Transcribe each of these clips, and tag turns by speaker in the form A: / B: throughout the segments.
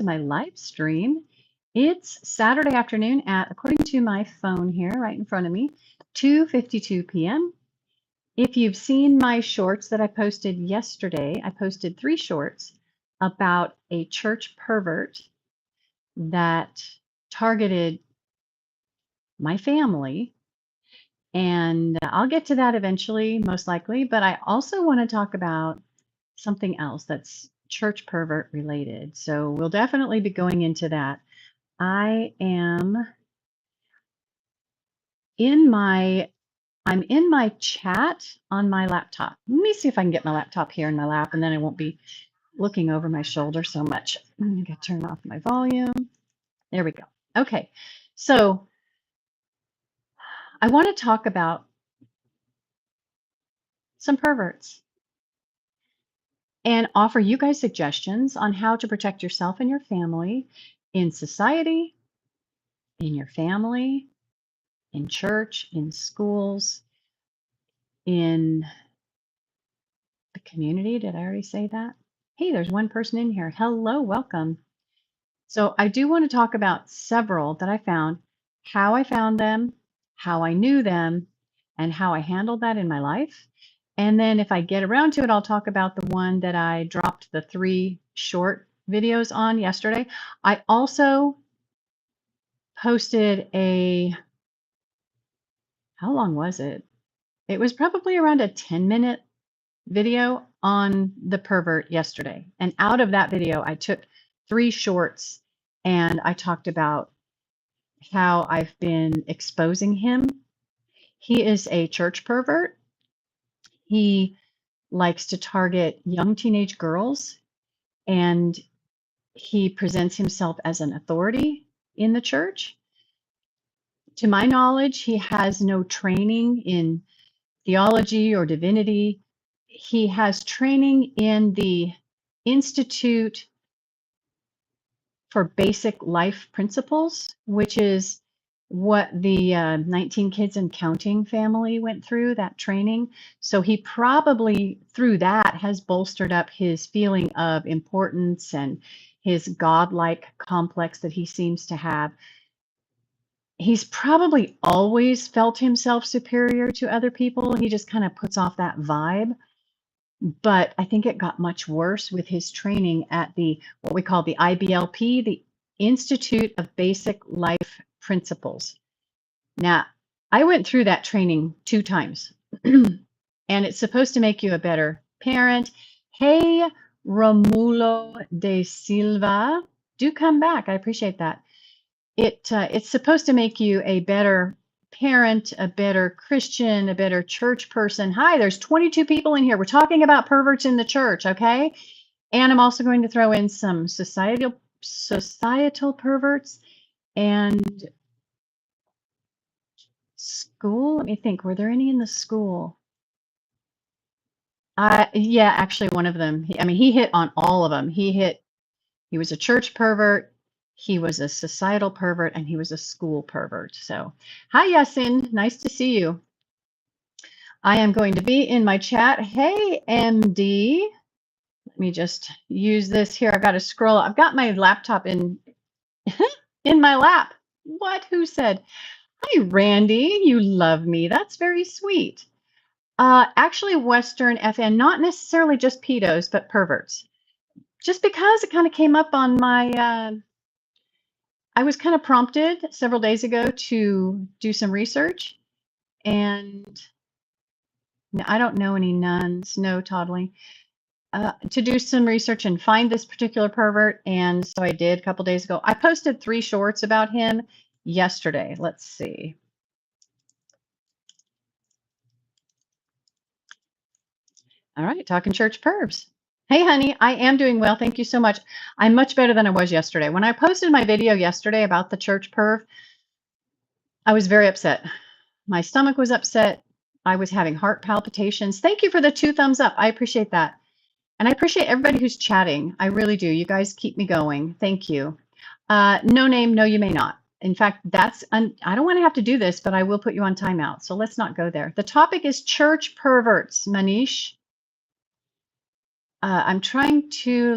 A: to my live stream. It's Saturday afternoon at, according to my phone here right in front of me, 2:52 p.m. If you've seen my shorts that I posted yesterday, I posted 3 shorts about a church pervert that targeted my family. And I'll get to that eventually, most likely. But I also want to talk about something else that's church pervert related. So we'll definitely be going into that. I am in my I'm in my chat on my laptop. Let me see if I can get my laptop here in my lap, and then I won't be looking over my shoulder so much. I'm going to turn off my volume. There we go. Okay. So I want to talk about some perverts and offer you guys suggestions on how to protect yourself and your family in society, in your family, in church, in schools, in the community. Did I already say that? Hey, there's one person in here. Hello, welcome. So I do want to talk about several that I found, how I found them, how I knew them, and how I handled that in my life. And then if I get around to it, I'll talk about the one that I dropped the 3 short videos on yesterday. I also posted how long was it? It was probably around a 10-minute video on the pervert yesterday. And out of that video, I took 3 shorts and I talked about how I've been exposing him. He is a church pervert. He likes to target young teenage girls, and he presents himself as an authority in the church. To my knowledge, he has no training in theology or divinity. He has training in the Institute for Basic Life Principles, which is what the 19 Kids and Counting family went through, that training. So he probably, through that, has bolstered up his feeling of importance and his godlike complex that he seems to have. He's probably always felt himself superior to other people. He just kind of puts off that vibe. But I think it got much worse with his training at what we call the IBLP, the Institute of Basic Life Principles. Now, I went through that training 2 times, and it's supposed to make you a better parent. Hey, Romulo de Silva, do come back. I appreciate that. It's supposed to make you a better parent, a better Christian, a better church person. Hi, there's 22 people in here. We're talking about perverts in the church, okay? And I'm also going to throw in some societal perverts and school. Let me think. Were there any in the school? Yeah, actually one of them. He hit on all of them. He was a church pervert. He was a societal pervert, and he was a school pervert. So, hi, Yasin. Nice to see you. I am going to be in my chat. Hey, MD. Let me just use this here. I've got to scroll. I've got my laptop in my lap. What? Who said? Hi, Randy. You love me. That's very sweet. Actually, Western FN, not necessarily just pedos, but perverts. Just because it kind of came up on my I was kind of prompted several days ago to do some research, and I don't know any nuns, no toddling, to do some research and find this particular pervert. And so I did a couple days ago. I posted 3 shorts about him yesterday. Let's see. All right, talking church pervs. Hey, honey, I am doing well. Thank you so much. I'm much better than I was yesterday. When I posted my video yesterday about the church perv, I was very upset. My stomach was upset. I was having heart palpitations. Thank you for the 2 thumbs up. I appreciate that. And I appreciate everybody who's chatting. I really do. You guys keep me going. Thank you. No name, no, you may not. In fact, I don't want to have to do this, but I will put you on timeout. So let's not go there. The topic is church perverts, Manish. I'm trying to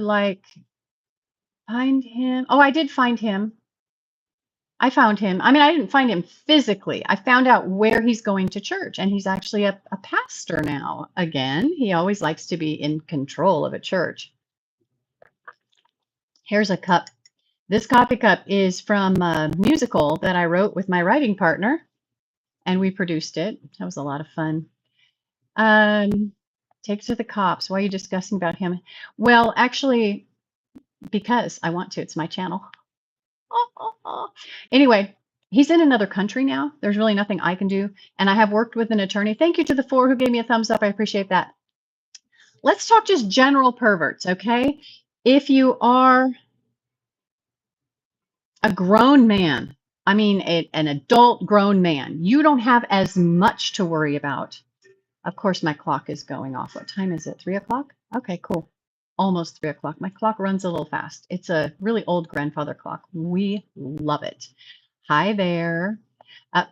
A: Find him. Oh, I did find him. I found him. I mean, I didn't find him physically. I found out where he's going to church, and he's actually a pastor now again. He always likes to be in control of a church. Here's a cup. This coffee cup is from a musical that I wrote with my writing partner, and we produced it. That was a lot of fun. Take it to the cops. Why are you discussing about him? Well, actually, because I want to. It's my channel. Anyway, he's in another country now. There's really nothing I can do. And I have worked with an attorney. Thank you to the 4 who gave me a thumbs up. I appreciate that. Let's talk just general perverts, okay? If you are a grown man, I mean an adult grown man, you don't have as much to worry about. Of course, my clock is going off. What time is it? 3 o'clock? Okay, cool. Almost 3 o'clock. My clock runs a little fast. It's a really old grandfather clock. We love it. Hi there.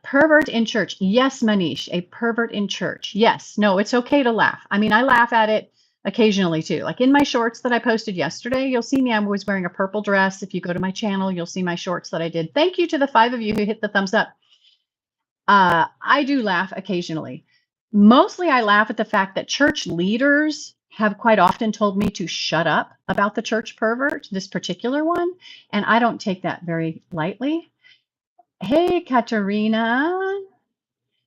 A: Pervert in church. Yes, Manish, a pervert in church. Yes. No, it's okay to laugh. I mean, I laugh at it occasionally too. Like in my shorts that I posted yesterday, you'll see me. I was wearing a purple dress. If you go to my channel, you'll see my shorts that I did. Thank you to the 5 of you who hit the thumbs up. I do laugh occasionally. Mostly I laugh at the fact that church leaders have quite often told me to shut up about the church pervert, this particular one, and I don't take that very lightly. Hey, Katerina.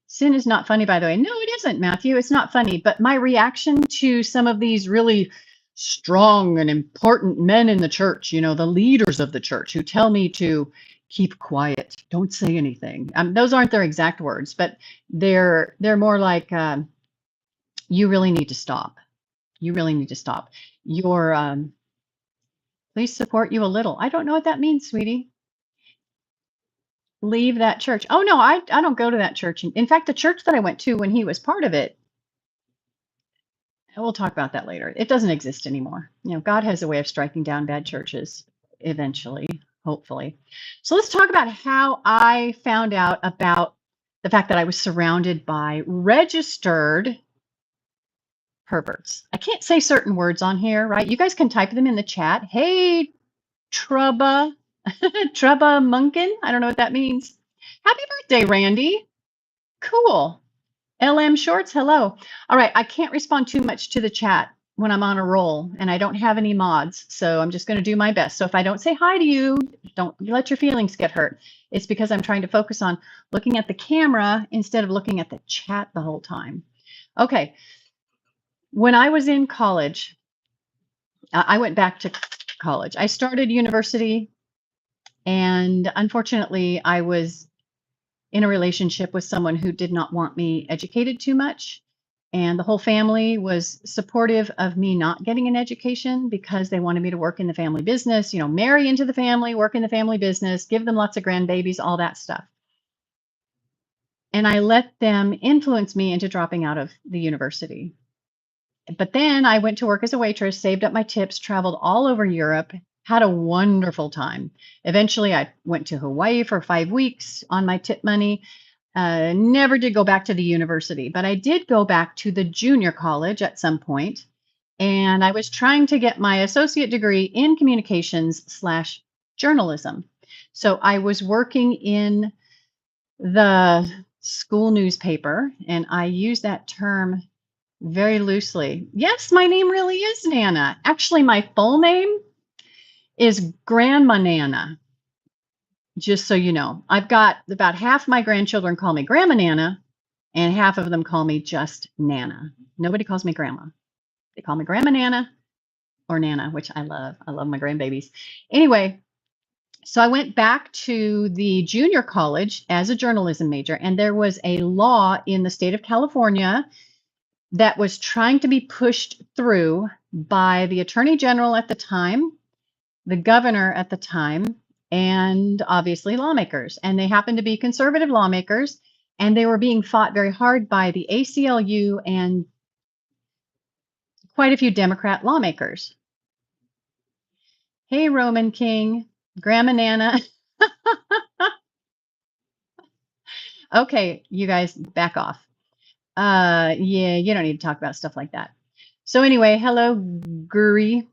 A: Sin is not funny, by the way. No, it isn't, Matthew. It's not funny. But my reaction to some of these really strong and important men in the church, you know, the leaders of the church who tell me to keep quiet, don't say anything. Those aren't their exact words, but they're more like, you really need to stop. You really need to stop. Your please support you a little. I don't know what that means, sweetie. Leave that church. Oh no, I don't go to that church. In fact, the church that I went to when he was part of it, we'll talk about that later. It doesn't exist anymore. You know, God has a way of striking down bad churches eventually, hopefully. So let's talk about how I found out about the fact that I was surrounded by registered perverts. I can't say certain words on here, right? You guys can type them in the chat. Hey, Trubba, Trubba Munkin. I don't know what that means. Happy birthday, Randy. Cool. LM Shorts, hello. All right, I can't respond too much to the chat when I'm on a roll and I don't have any mods, so I'm just going to do my best. So if I don't say hi to you, don't let your feelings get hurt. It's because I'm trying to focus on looking at the camera instead of looking at the chat the whole time. Okay, when I was in college, I went back to college. I started university, and unfortunately, I was in a relationship with someone who did not want me educated too much. And the whole family was supportive of me not getting an education because they wanted me to work in the family business, you know, marry into the family, work in the family business, give them lots of grandbabies, all that stuff. And I let them influence me into dropping out of the university. But then I went to work as a waitress, saved up my tips, traveled all over Europe, had a wonderful time. Eventually, I went to Hawaii for 5 weeks on my tip money. Never did go back to the university, but I did go back to the junior college at some point, and I was trying to get my associate degree in communications/journalism. So I was working in the school newspaper, and I use that term very loosely. Yes, my name really is Nana. Actually, my full name is Grandma Nana. Just so you know, I've got about half my grandchildren call me Grandma Nana, and half of them call me just Nana. Nobody calls me Grandma. They call me Grandma Nana or Nana, which I love. I love my grandbabies. Anyway, so I went back to the junior college as a journalism major, and there was a law in the state of California that was trying to be pushed through by the attorney general at the time, the governor at the time, and obviously lawmakers. And they happened to be conservative lawmakers, and they were being fought very hard by the ACLU and quite a few Democrat lawmakers. Hey, Roman King, Grandma Nana. Okay, you guys back off. Yeah, you don't need to talk about stuff like that. So anyway, hello, Jury.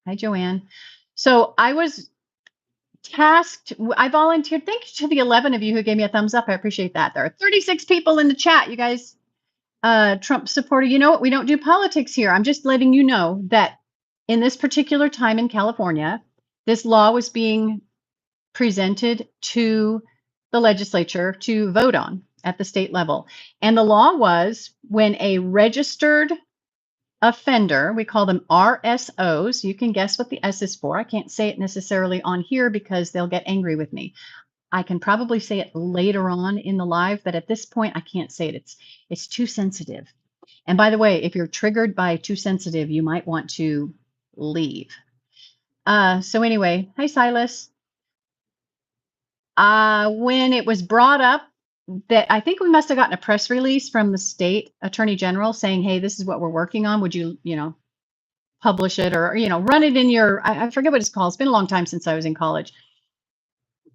A: Hi, Joanne. So I was tasked, I volunteered. Thank you to the 11 of you who gave me a thumbs up. I appreciate that. There are 36 people in the chat. You guys, Trump supporter, you know what? We don't do politics here. I'm just letting you know that in this particular time in California, this law was being presented to the legislature to vote on at the state level. And the law was when a registered offender, we call them RSOs. You can guess what the S is for. I can't say it necessarily on here because they'll get angry with me. I can probably say it later on in the live, but at this point I can't say it. It's too sensitive. And by the way, if you're triggered by too sensitive, you might want to leave. So anyway, hi Silas. When it was brought up that I think we must have gotten a press release from the state attorney general saying, hey, this is what we're working on. Would you, publish it or, run it in your, I forget what it's called. It's been a long time since I was in college.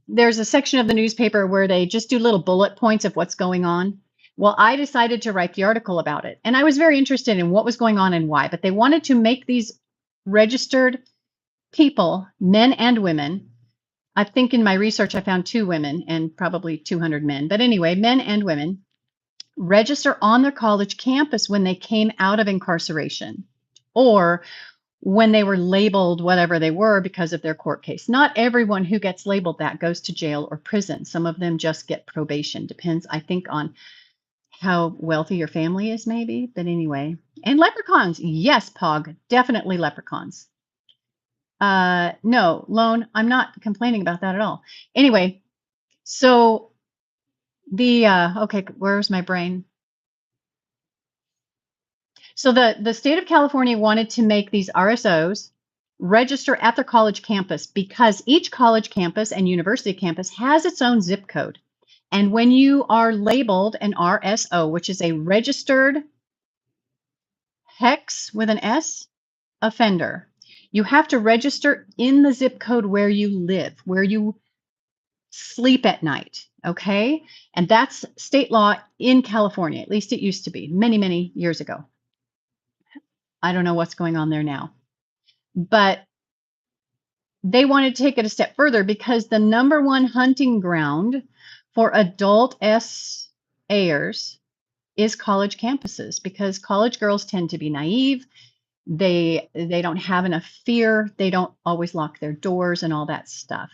A: There's a section of the newspaper where they just do little bullet points of what's going on. Well, I decided to write the article about it. And I was very interested in what was going on and why, but they wanted to make these registered people, men and women. I think in my research, I found 2 women and probably 200 men. But anyway, men and women register on their college campus when they came out of incarceration or when they were labeled whatever they were because of their court case. Not everyone who gets labeled that goes to jail or prison. Some of them just get probation. Depends, I think, on how wealthy your family is, maybe. But anyway, and leprechauns. Yes, Pog, definitely leprechauns. No, Lone, I'm not complaining about that at all. Anyway, so okay, where's my brain? So the state of California wanted to make these RSOs register at their college campus because each college campus and university campus has its own zip code. And when you are labeled an RSO, which is a registered hex with an S offender, you have to register in the zip code where you live, where you sleep at night. Okay. And that's state law in California. At least it used to be many, many years ago. I don't know what's going on there now. But they wanted to take it a step further because the number one hunting ground for adult SAers is college campuses because college girls tend to be naive. They don't have enough fear. They don't always lock their doors and all that stuff.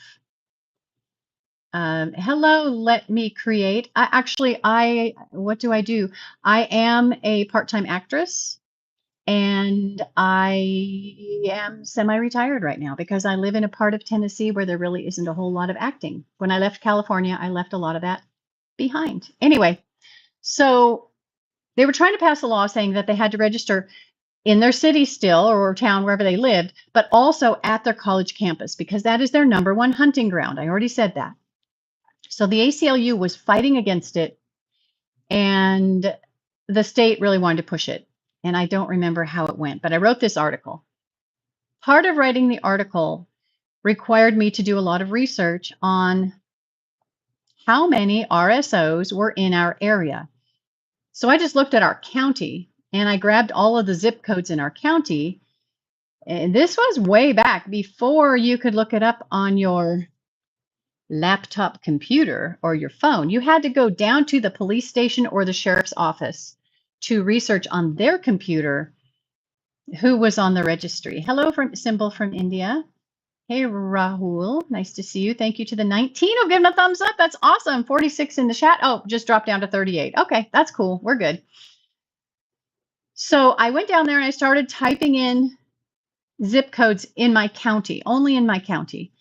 A: Hello, let me create. What do I do? I am a part-time actress. And I am semi-retired right now because I live in a part of Tennessee where there really isn't a whole lot of acting. When I left California, I left a lot of that behind. Anyway, so they were trying to pass a law saying that they had to register in their city still or town, wherever they lived, but also at their college campus because that is their number one hunting ground. I already said that. So the ACLU was fighting against it, and the state really wanted to push it. And I don't remember how it went, but I wrote this article. Part of writing the article required me to do a lot of research on how many RSOs were in our area. So I just looked at our county and I grabbed all of the zip codes in our county. And this was way back before you could look it up on your laptop computer or your phone. You had to go down to the police station or the sheriff's office to research on their computer who was on the registry. Hello from Symbol from India. Hey, Rahul, nice to see you. Thank you to the 19 who gave a thumbs up. That's awesome. 46 in the chat. Oh, just dropped down to 38. Okay, that's cool. We're good. So I went down there and I started typing in zip codes in my county, only in my county,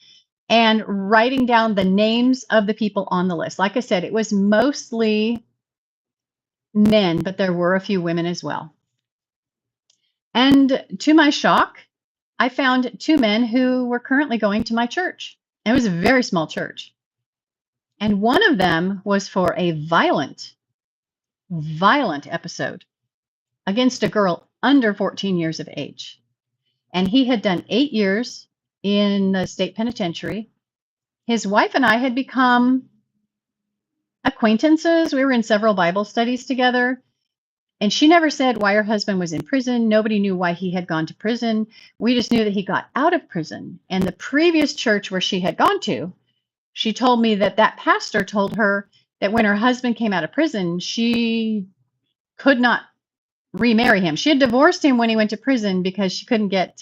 A: and writing down the names of the people on the list. Like I said, it was mostly men, but there were a few women as well. And to my shock, I found 2 men who were currently going to my church. It was a very small church. And one of them was for a violent episode against a girl under 14 years of age. And he had done 8 years in the state penitentiary. His wife and I had become acquaintances. We were in several Bible studies together. And she never said why her husband was in prison. Nobody knew why he had gone to prison. We just knew that he got out of prison. And the previous church where she had gone to, she told me that that pastor told her that when her husband came out of prison, she could not remarry him. She had divorced him when he went to prison because she couldn't get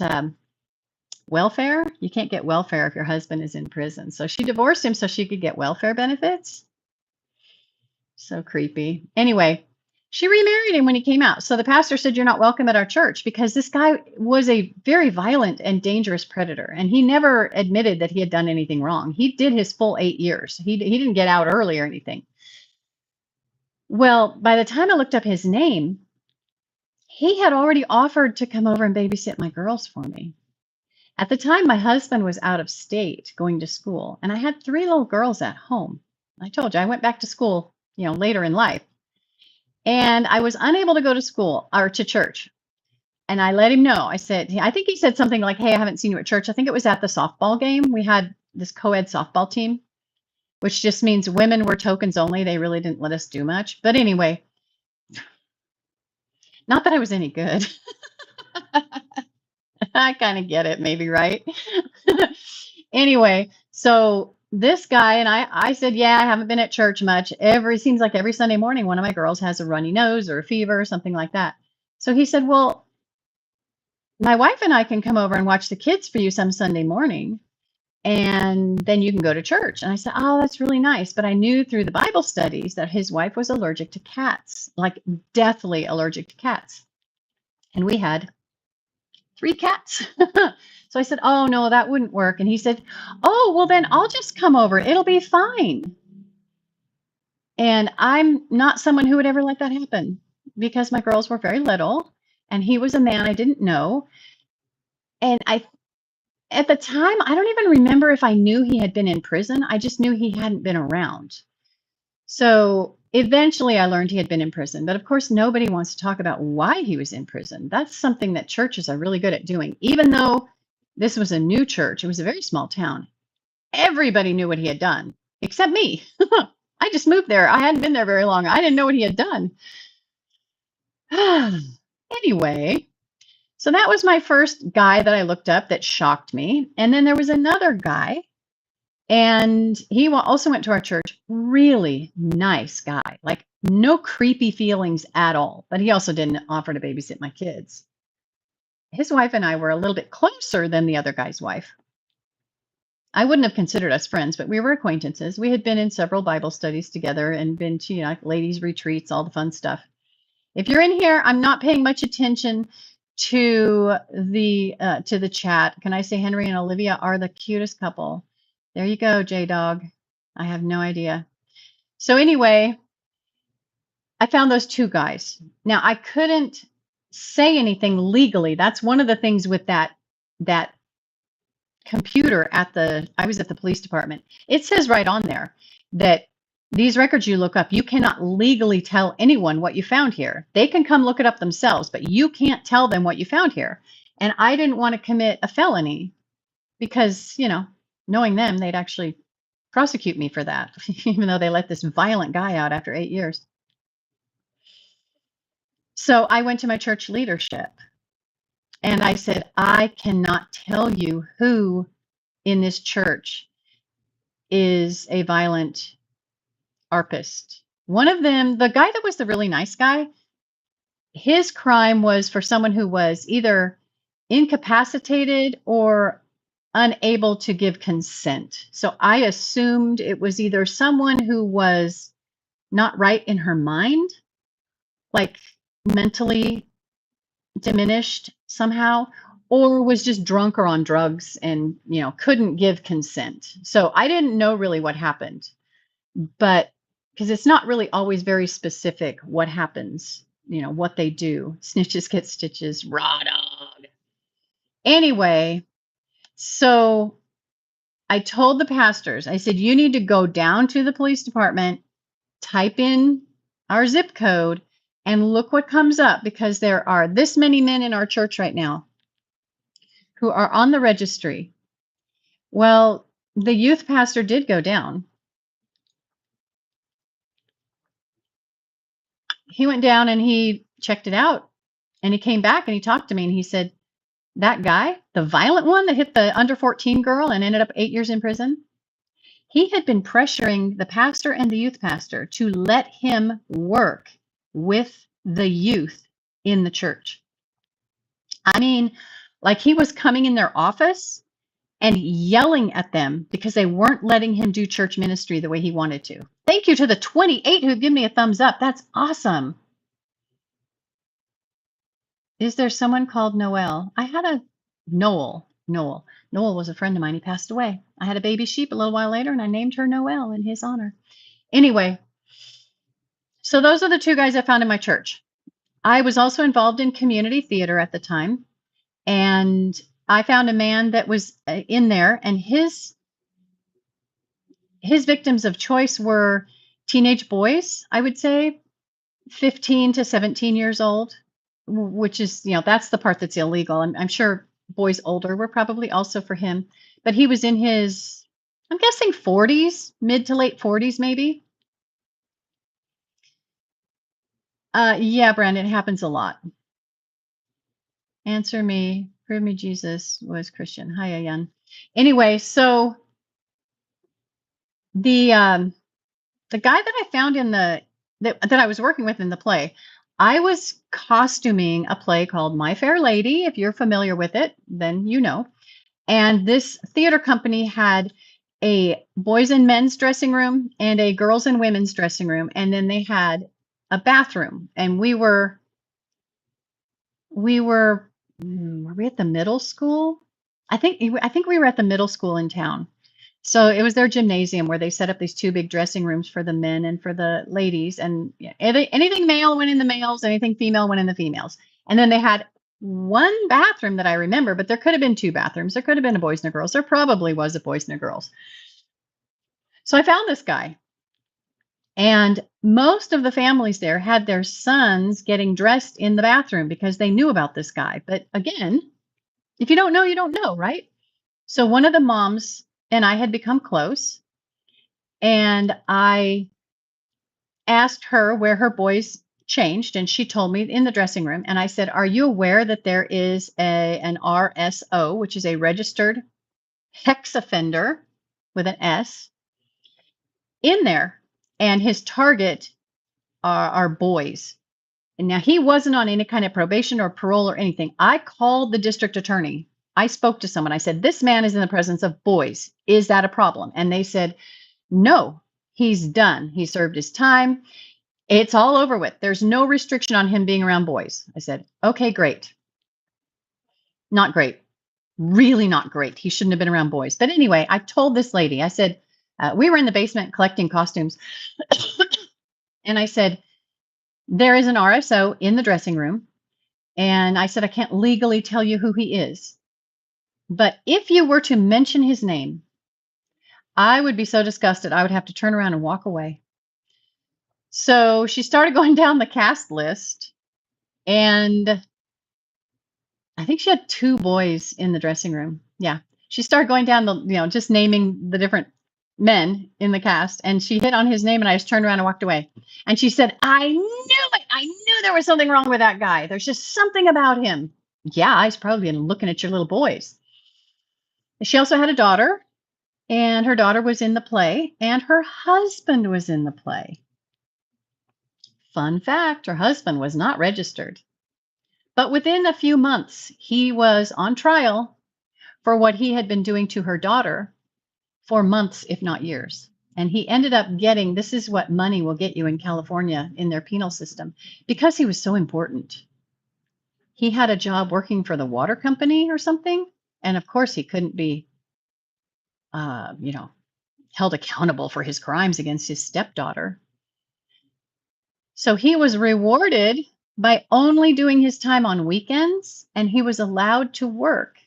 A: welfare. You can't get welfare if your husband is in prison. So she divorced him so she could get welfare benefits. So creepy. Anyway, she remarried him when he came out. So the pastor said, "You're not welcome at our church," because this guy was a very violent and dangerous predator. And he never admitted that he had done anything wrong. He did his full 8 years. He didn't get out early or anything. Well, by the time I looked up his name, he had already offered to come over and babysit my girls for me. At the time, my husband was out of state going to school, and I had 3 little girls at home. I told you I went back to school, later in life, and I was unable to go to school or to church. And I let him know. I think he said something like, "Hey, I haven't seen you at church." I think it was at the softball game. We had this co-ed softball team, which just means women were tokens only. They really didn't let us do much. But anyway, not that I was any good. I kind of get it, maybe, right? Anyway, so this guy and I said, "Yeah, I haven't been at church much. Seems like every Sunday morning, one of my girls has a runny nose or a fever or something like that." So he said, "Well, my wife and I can come over and watch the kids for you some Sunday morning, and then you can go to church." And I said, "Oh, that's really nice." But I knew through the Bible studies that his wife was allergic to cats, like deathly allergic to cats. And we had 3 cats. So I said, "Oh, no, that wouldn't work." And he said, "Oh, well, then I'll just come over. It'll be fine." And I'm not someone who would ever let that happen because my girls were very little and he was a man I didn't know. And at the time, I don't even remember if I knew he had been in prison. I just knew he hadn't been around. So eventually I learned he had been in prison. But of course, nobody wants to talk about why he was in prison. That's something that churches are really good at doing. Even though this was a new church, it was a very small town. Everybody knew what he had done, except me. I just moved there. I hadn't been there very long. I didn't know what he had done. Anyway, so that was my first guy that I looked up that shocked me. And then there was another guy, and he also went to our church. Really nice guy, like no creepy feelings at all. But he also didn't offer to babysit my kids. His wife and I were a little bit closer than the other guy's wife. I wouldn't have considered us friends, but we were acquaintances. We had been in several Bible studies together and been to, ladies' retreats, all the fun stuff. If you're in here, I'm not paying much attention to the chat. Can I say Henry and Olivia are the cutest couple? There you go, J-Dog. I have no idea. So anyway, I found those 2 guys. Now I couldn't say anything legally. That's one of the things with that computer I was at the police department. It says right on there that these records you look up, you cannot legally tell anyone what you found here. They can come look it up themselves, but you can't tell them what you found here. And I didn't want to commit a felony because, knowing them, they'd actually prosecute me for that, even though they let this violent guy out after 8 years. So I went to my church leadership and I said, "I cannot tell you who in this church is a violent ARPist." One of them, the guy that was the really nice guy, his crime was for someone who was either incapacitated or unable to give consent. So I assumed it was either someone who was not right in her mind, like mentally diminished somehow, or was just drunk or on drugs and, couldn't give consent. So I didn't know really what happened, but because it's not really always very specific what happens, what they do. Snitches get stitches, raw dog. Anyway, so I told the pastors, I said, "You need to go down to the police department, type in our zip code, and look what comes up, because there are this many men in our church right now who are on the registry." Well, the youth pastor did go down. He went down and he checked it out. And he came back and he talked to me and he said, that guy, the violent one that hit the under 14 girl and ended up 8 years in prison, he had been pressuring the pastor and the youth pastor to let him work with the youth in the church. I mean, like he was coming in their office and yelling at them because they weren't letting him do church ministry the way he wanted to. Thank you to the 28 who give me a thumbs up. That's awesome. Is there someone called Noel? I had a Noel. Noel was a friend of mine. He passed away. I had a baby sheep a little while later and I named her Noel in his honor. Anyway, so those are the two guys I found in my church. I was also involved in community theater at the time. And I found a man that was in there, and his victims of choice were teenage boys, I would say 15 to 17 years old, which is, that's the part that's illegal. I'm sure boys older were probably also for him, but he was in his, I'm guessing 40s, mid to late 40s, maybe. Yeah, Brandon, it happens a lot. Answer me, prove me Jesus was Christian. Hi, Ayan. Anyway, so the guy that I found in that I was working with in the play, I was costuming a play called My Fair Lady. If you're familiar with it, then you know. And this theater company had a boys and men's dressing room and a girls and women's dressing room, and then they had a bathroom. And were we at the middle school? I think we were at the middle school in town. So it was their gymnasium where they set up these two big dressing rooms for the men and for the ladies. And anything male went in the males, anything female went in the females. And then they had one bathroom that I remember, but there could have been two bathrooms. There could have been a boys and a girls. There probably was a boys and a girls. So I found this guy. And most of the families there had their sons getting dressed in the bathroom because they knew about this guy. But again, if you don't know, you don't know, right? So one of the moms and I had become close, and I asked her where her boys changed, and she told me in the dressing room. And I said, are you aware that there is an RSO, which is a registered sex offender with an S, in there? And his target are boys. And now he wasn't on any kind of probation or parole or anything. I called the district attorney. I spoke to someone. I said, this man is in the presence of boys. Is that a problem? And they said, no, he's done. He served his time. It's all over with. There's no restriction on him being around boys. I said, okay, great. Not great. Really not great. He shouldn't have been around boys. But anyway, I told this lady, I said, we were in the basement collecting costumes. And I said, there is an RSO in the dressing room. And I said, I can't legally tell you who he is. But if you were to mention his name, I would be so disgusted, I would have to turn around and walk away. So she started going down the cast list, and I think she had two boys in the dressing room. Yeah. She started going down just naming the different men in the cast, and she hit on his name, and I just turned around and walked away. And she said, I knew it. I knew there was something wrong with that guy. There's just something about him. Yeah, he's probably been looking at your little boys. She also had a daughter, and her daughter was in the play, and her husband was in the play. Fun fact, her husband was not registered. But within a few months, he was on trial for what he had been doing to her daughter for months, if not years. And he ended up getting, this is what money will get you in California in their penal system, because he was so important. He had a job working for the water company or something. And of course, he couldn't be, held accountable for his crimes against his stepdaughter. So he was rewarded by only doing his time on weekends, and he was allowed to work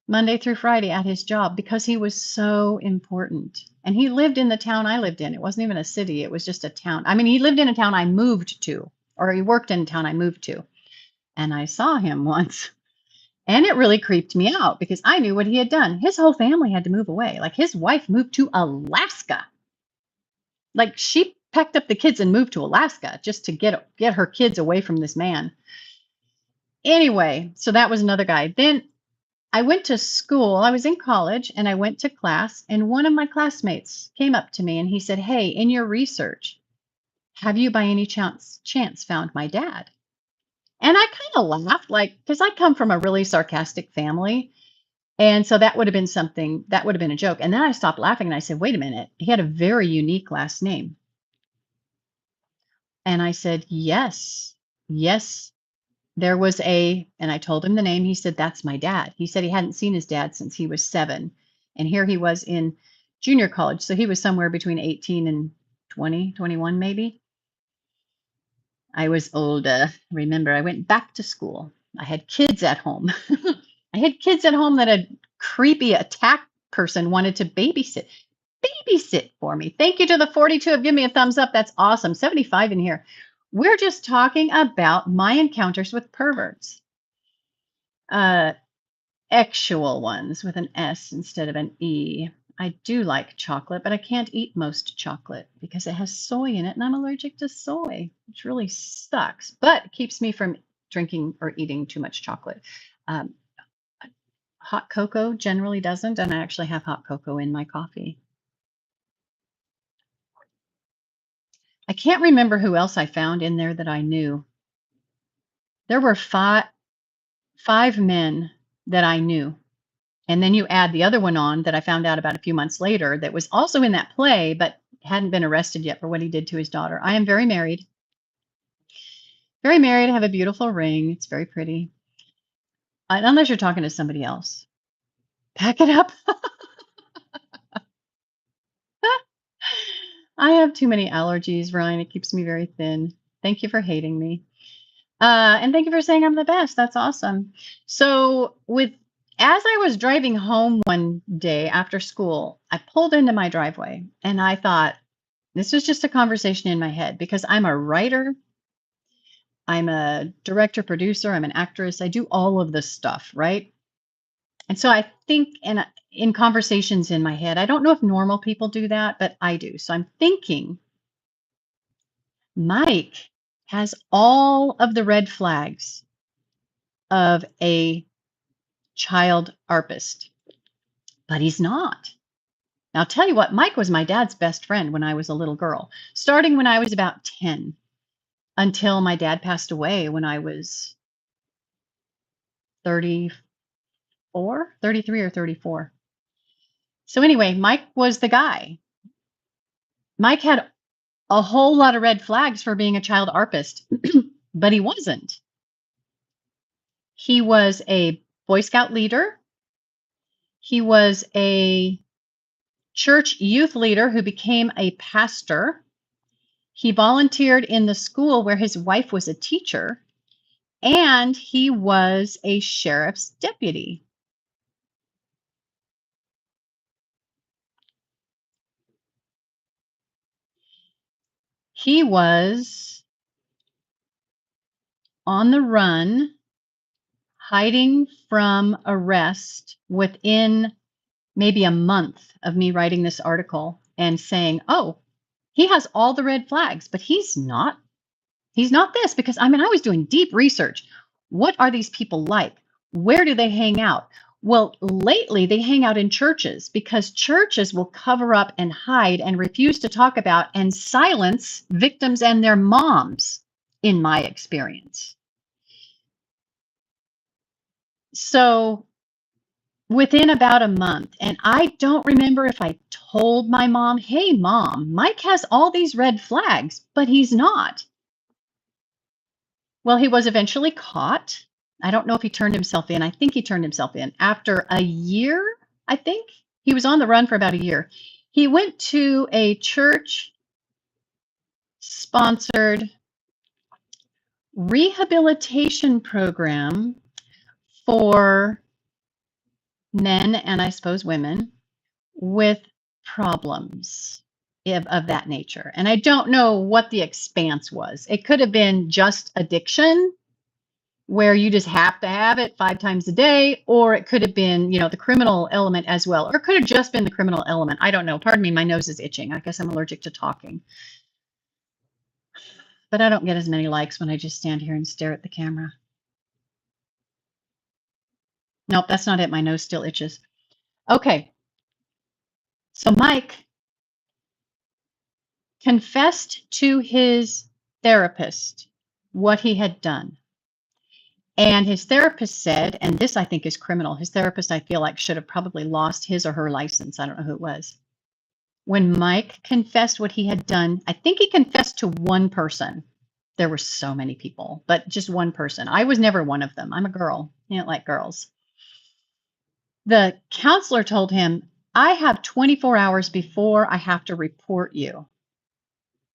A: Monday through Friday at his job because he was so important. And he lived in the town I lived in. It wasn't even a city. It was just a town. I mean, he lived in a town I moved to, or he worked in a town I moved to. And I saw him once, and it really creeped me out because I knew what he had done. His whole family had to move away. Like his wife moved to Alaska. Like she packed up the kids and moved to Alaska just to get her kids away from this man. Anyway, so that was another guy. Then I went to school. I was in college and I went to class, and one of my classmates came up to me and he said, "Hey, in your research, have you by any chance found my dad?" And I kind of laughed, like, because I come from a really sarcastic family. And so that would have been something that would have been a joke. And then I stopped laughing and I said, "Wait a minute. He had a very unique last name." And I said, "Yes, yes, there was and I told him the name. He said, "That's my dad." He said he hadn't seen his dad since he was 7. And here he was in junior college. So he was somewhere between 18 and 20, 21 maybe. I was older. Remember, I went back to school. I had kids at home. I had kids at home that a creepy attack person wanted to babysit for me. Thank you to the 42 who have given me a thumbs up. That's awesome. 75 in here. We're just talking about my encounters with perverts. Actual ones with an S instead of an E. I do like chocolate, but I can't eat most chocolate because it has soy in it and I'm allergic to soy, which really sucks, but it keeps me from drinking or eating too much chocolate. Um, Hot cocoa generally doesn't, and I actually have hot cocoa in my coffee. I can't remember who else I found in there that I knew. There were five men that I knew. And then you add the other one on that I found out about a few months later that was also in that play, but hadn't been arrested yet for what he did to his daughter. I am very married. Very married. I have a beautiful ring. It's very pretty. Unless you're talking to somebody else. Pack it up. I have too many allergies, Ryan. It keeps me very thin. Thank you for hating me. And thank you for saying I'm the best. That's awesome. So as I was driving home one day after school, I pulled into my driveway and I thought, this was just a conversation in my head because I'm a writer. I'm a director, producer. I'm an actress. I do all of this stuff, right? And so I think in conversations in my head, I don't know if normal people do that, but I do. So I'm thinking, Mike has all of the red flags of a child arpist, but he's not. Now, I'll tell you what, Mike was my dad's best friend when I was a little girl, starting when I was about 10 until my dad passed away when I was 34, 33 or 34. So anyway, Mike was the guy. Mike had a whole lot of red flags for being a child arpist, but he wasn't. He was a Boy Scout leader. He was a church youth leader who became a pastor. He volunteered in the school where his wife was a teacher, and he was a sheriff's deputy. He was on the run, hiding from arrest within maybe a month of me writing this article and saying, "Oh, he has all the red flags, but he's not this," because I was doing deep research. What are these people like? Where do they hang out? Well, lately they hang out in churches because churches will cover up and hide and refuse to talk about and silence victims and their moms, in my experience. So within about a month, and I don't remember if I told my mom, "Hey, Mom, Mike has all these red flags, but he's not." Well, he was eventually caught. I don't know if he turned himself in. I think he turned himself in after a year. I think he was on the run for about a year. He went to a church sponsored rehabilitation program for men and I suppose women with problems of that nature. And I don't know what the expanse was. It could have been just addiction, where you just have to have it 5 times a day, or it could have been, the criminal element as well, or it could have just been the criminal element. I don't know. Pardon me, my nose is itching. I guess I'm allergic to talking. but I don't get as many likes when I just stand here and stare at the camera. Nope, that's not it. My nose still itches. Okay. So Mike confessed to his therapist what he had done. And his therapist said, and this I think is criminal. His therapist, I feel like, should have probably lost his or her license. I don't know who it was. When Mike confessed what he had done, I think he confessed to one person. There were so many people, but just one person. I was never one of them. I'm a girl. I don't like girls. The counselor told him, I have 24 hours before I have to report you.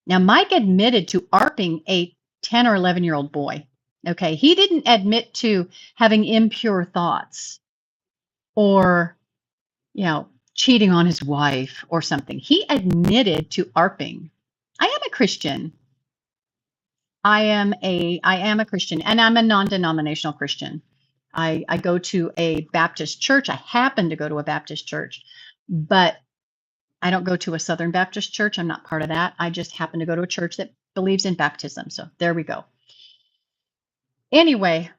A: Now, Mike admitted to ARPing a 10 or 11-year-old boy. Okay, he didn't admit to having impure thoughts or, cheating on his wife or something. He admitted to ARPing. I am a Christian. I am a Christian, and I'm a non-denominational Christian. I go to a Baptist church. I happen to go to a Baptist church, but I don't go to a Southern Baptist church. I'm not part of that. I just happen to go to a church that believes in baptism. So there we go. Anyway,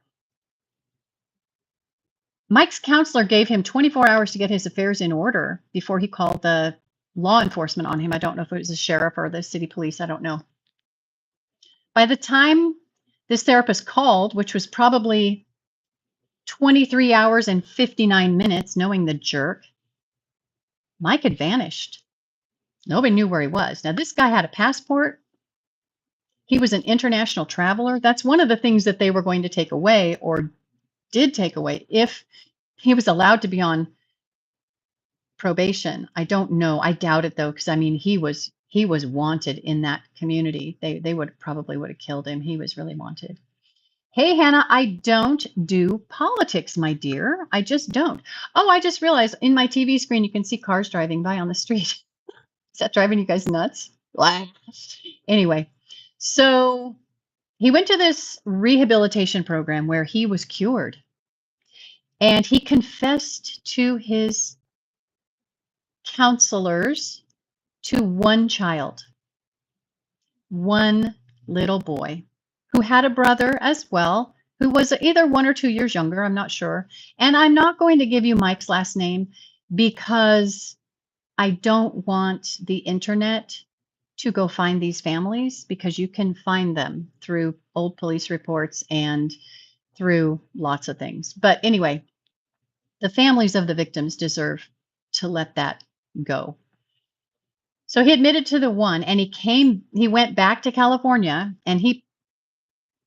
A: Mike's counselor gave him 24 hours to get his affairs in order before he called the law enforcement on him. I don't know if it was the sheriff or the city police. I don't know. By the time this therapist called, which was probably 23 hours and 59 minutes, knowing the jerk, Mike had vanished. Nobody knew where he was. Now, this guy had a passport. He was an international traveler. That's one of the things that they were going to take away, or did take away, if he was allowed to be on probation. I don't know. I doubt it, though, because I mean, he was wanted in that community. They would have killed him. He was really wanted. Hey, Hannah, I don't do politics, my dear. I just don't. Oh, I just realized in my TV screen, you can see cars driving by on the street. Is that driving you guys nuts? Anyway, so he went to this rehabilitation program where he was cured. And he confessed to his counselors to one child, one little boy, who had a brother as well, who was either 1 or 2 years younger, I'm not sure. And I'm not going to give you Mike's last name because I don't want the internet to go find these families, because you can find them through old police reports and through lots of things. But anyway, the families of the victims deserve to let that go. So he admitted to the one, and he went back to California, and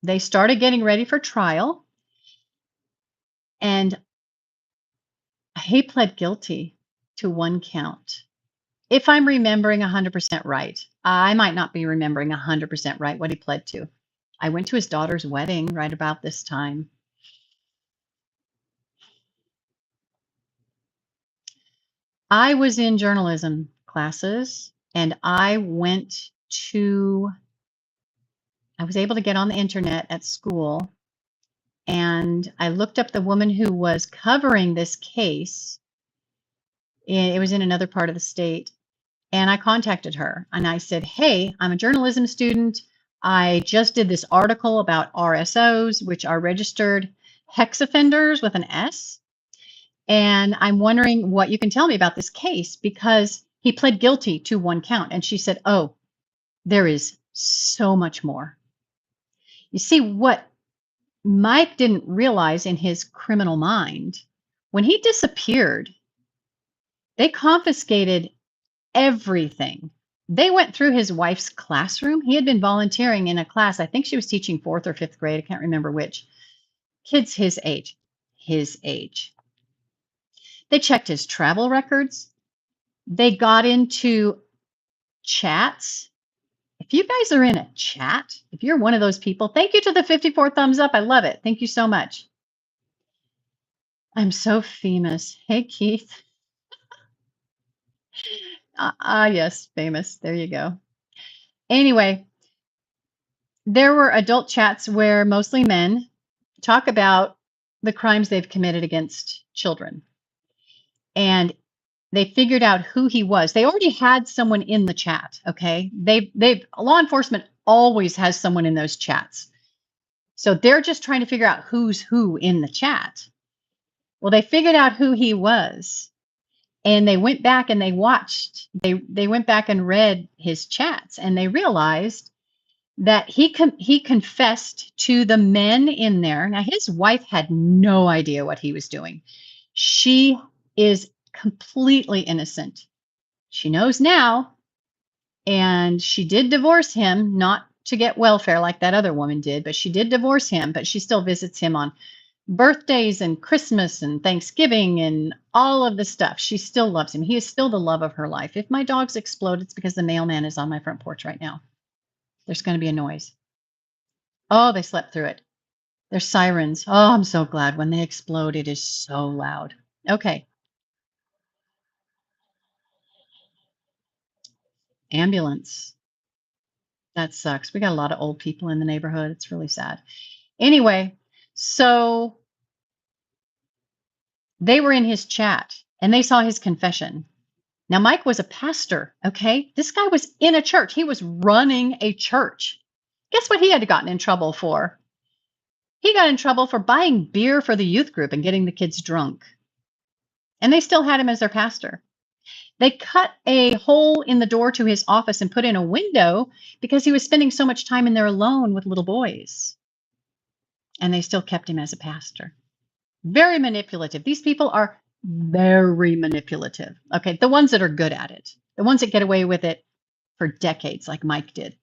A: they started getting ready for trial, and he pled guilty to one count. If I'm remembering 100% right, I might not be remembering 100% right what he pled to. I went to his daughter's wedding right about this time. I was in journalism classes, and I was able to get on the internet at school, and I looked up the woman who was covering this case. It was in another part of the state, and I contacted her, and I said, hey, I'm a journalism student. I just did this article about RSOs, which are registered hex offenders with an S. And I'm wondering what you can tell me about this case, because he pled guilty to one count. And she said, oh, there is so much more. You see, what Mike didn't realize in his criminal mind, when he disappeared, they confiscated everything. They went through his wife's classroom. He had been volunteering in a class. I think she was teaching 4th or 5th grade. I can't remember which. Kids his age. They checked his travel records. They got into chats. If you guys are in a chat, if you're one of those people, thank you to the 54 thumbs up. I love it. Thank you so much. I'm so famous. Hey, Keith. Yes, famous. There you go. Anyway, there were adult chats where mostly men talk about the crimes they've committed against children. And they figured out who he was. They already had someone in the chat, okay? Law enforcement always has someone in those chats. So they're just trying to figure out who's who in the chat. Well, they figured out who he was, and they went back and they watched. They went back and read his chats, and they realized that he confessed to the men in there. Now, his wife had no idea what he was doing. She is completely innocent. She knows now, and she did divorce him, not to get welfare like that other woman did, but she did divorce him, but she still visits him on birthdays and Christmas and Thanksgiving and all of the stuff. She still loves him. He is still the love of her life. If my dogs explode, it's because the mailman is on my front porch right now. There's going to be a noise. Oh, they slept through it. There's sirens. Oh, I'm so glad when they explode. It is so loud. Okay. Ambulance. That sucks. We got a lot of old people in the neighborhood. It's really sad. Anyway, so they were in his chat and they saw his confession. Now, Mike was a pastor, okay? This guy was in a church. He was running a church. Guess what he had gotten in trouble for? He got in trouble for buying beer for the youth group and getting the kids drunk. And they still had him as their pastor. They cut a hole in the door to his office and put in a window because he was spending so much time in there alone with little boys. And they still kept him as a pastor. Very manipulative. These people are very manipulative. Okay, the ones that are good at it, the ones that get away with it for decades, like Mike did.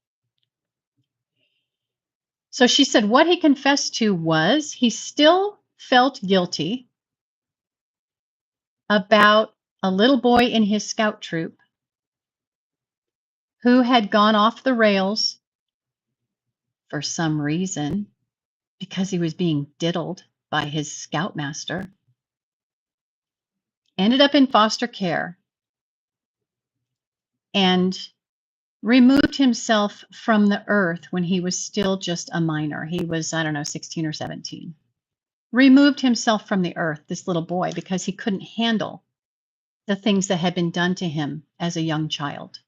A: So she said what he confessed to was he still felt guilty about a little boy in his scout troop who had gone off the rails for some reason because he was being diddled by his scoutmaster, ended up in foster care, and removed himself from the earth when he was still just a minor. He was, I don't know, 16 or 17. Removed himself from the earth, this little boy, because he couldn't handle the things that had been done to him as a young child.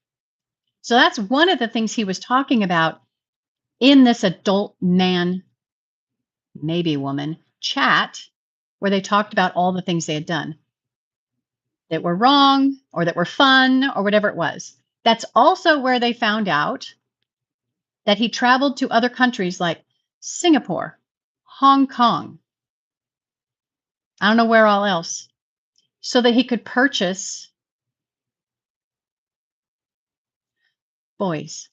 A: So that's one of the things he was talking about in this adult man, maybe woman, chat, where they talked about all the things they had done that were wrong or that were fun or whatever it was. That's also where they found out that he traveled to other countries like Singapore, Hong Kong, I don't know where all else, so that he could purchase boys.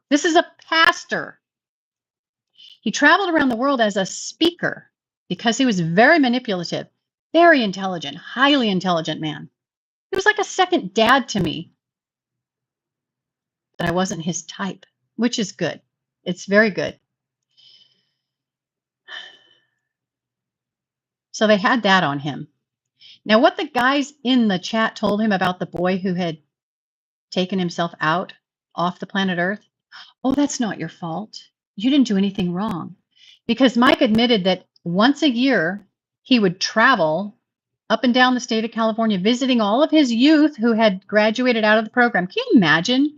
A: This is a pastor. He traveled around the world as a speaker because he was very manipulative, very intelligent, highly intelligent man. He was like a second dad to me. But I wasn't his type, which is good. It's very good. So they had that on him. Now, what the guys in the chat told him about the boy who had taken himself out off the planet Earth, oh, that's not your fault. You didn't do anything wrong. Because Mike admitted that once a year, he would travel up and down the state of California, visiting all of his youth who had graduated out of the program. Can you imagine?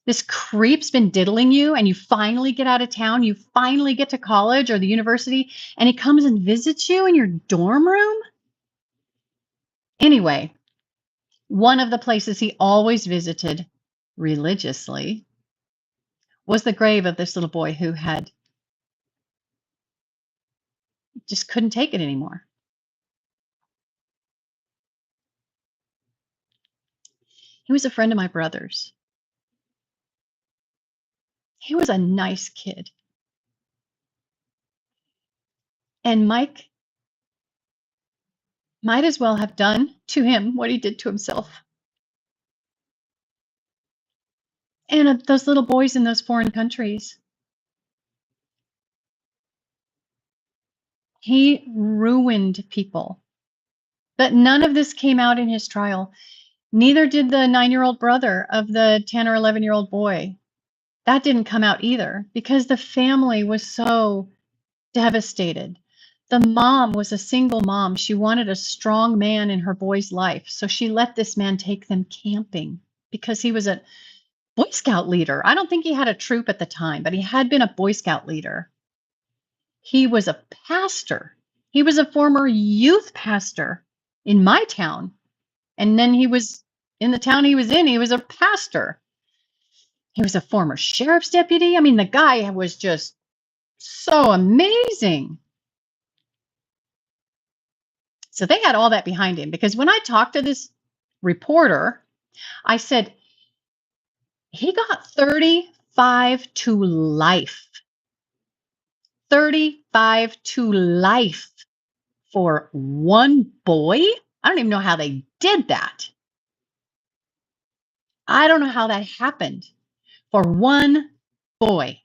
A: This creep's been diddling you and you finally get out of town, you finally get to college or the university, and he comes and visits you in your dorm room? Anyway, one of the places he always visited religiously was the grave of this little boy who had just couldn't take it anymore. He was a friend of my brother's. He was a nice kid. And Mike might as well have done to him what he did to himself. And those little boys in those foreign countries. He ruined people. But none of this came out in his trial. Neither did the 9-year-old brother of the 10 or 11-year-old boy. That didn't come out either because the family was so devastated. The mom was a single mom. She wanted a strong man in her boy's life. So she let this man take them camping because he was Boy Scout leader. I don't think he had a troop at the time, but he had been a Boy Scout leader. He was a pastor. He was a former youth pastor in my town. And then he was in the town he was in, he was a pastor. He was a former sheriff's deputy. I mean, the guy was just so amazing. So they had all that behind him, because when I talked to this reporter, I said, he got 35 to life. 35 to life for one boy. I don't even know how they did that. I don't know how that happened for one boy.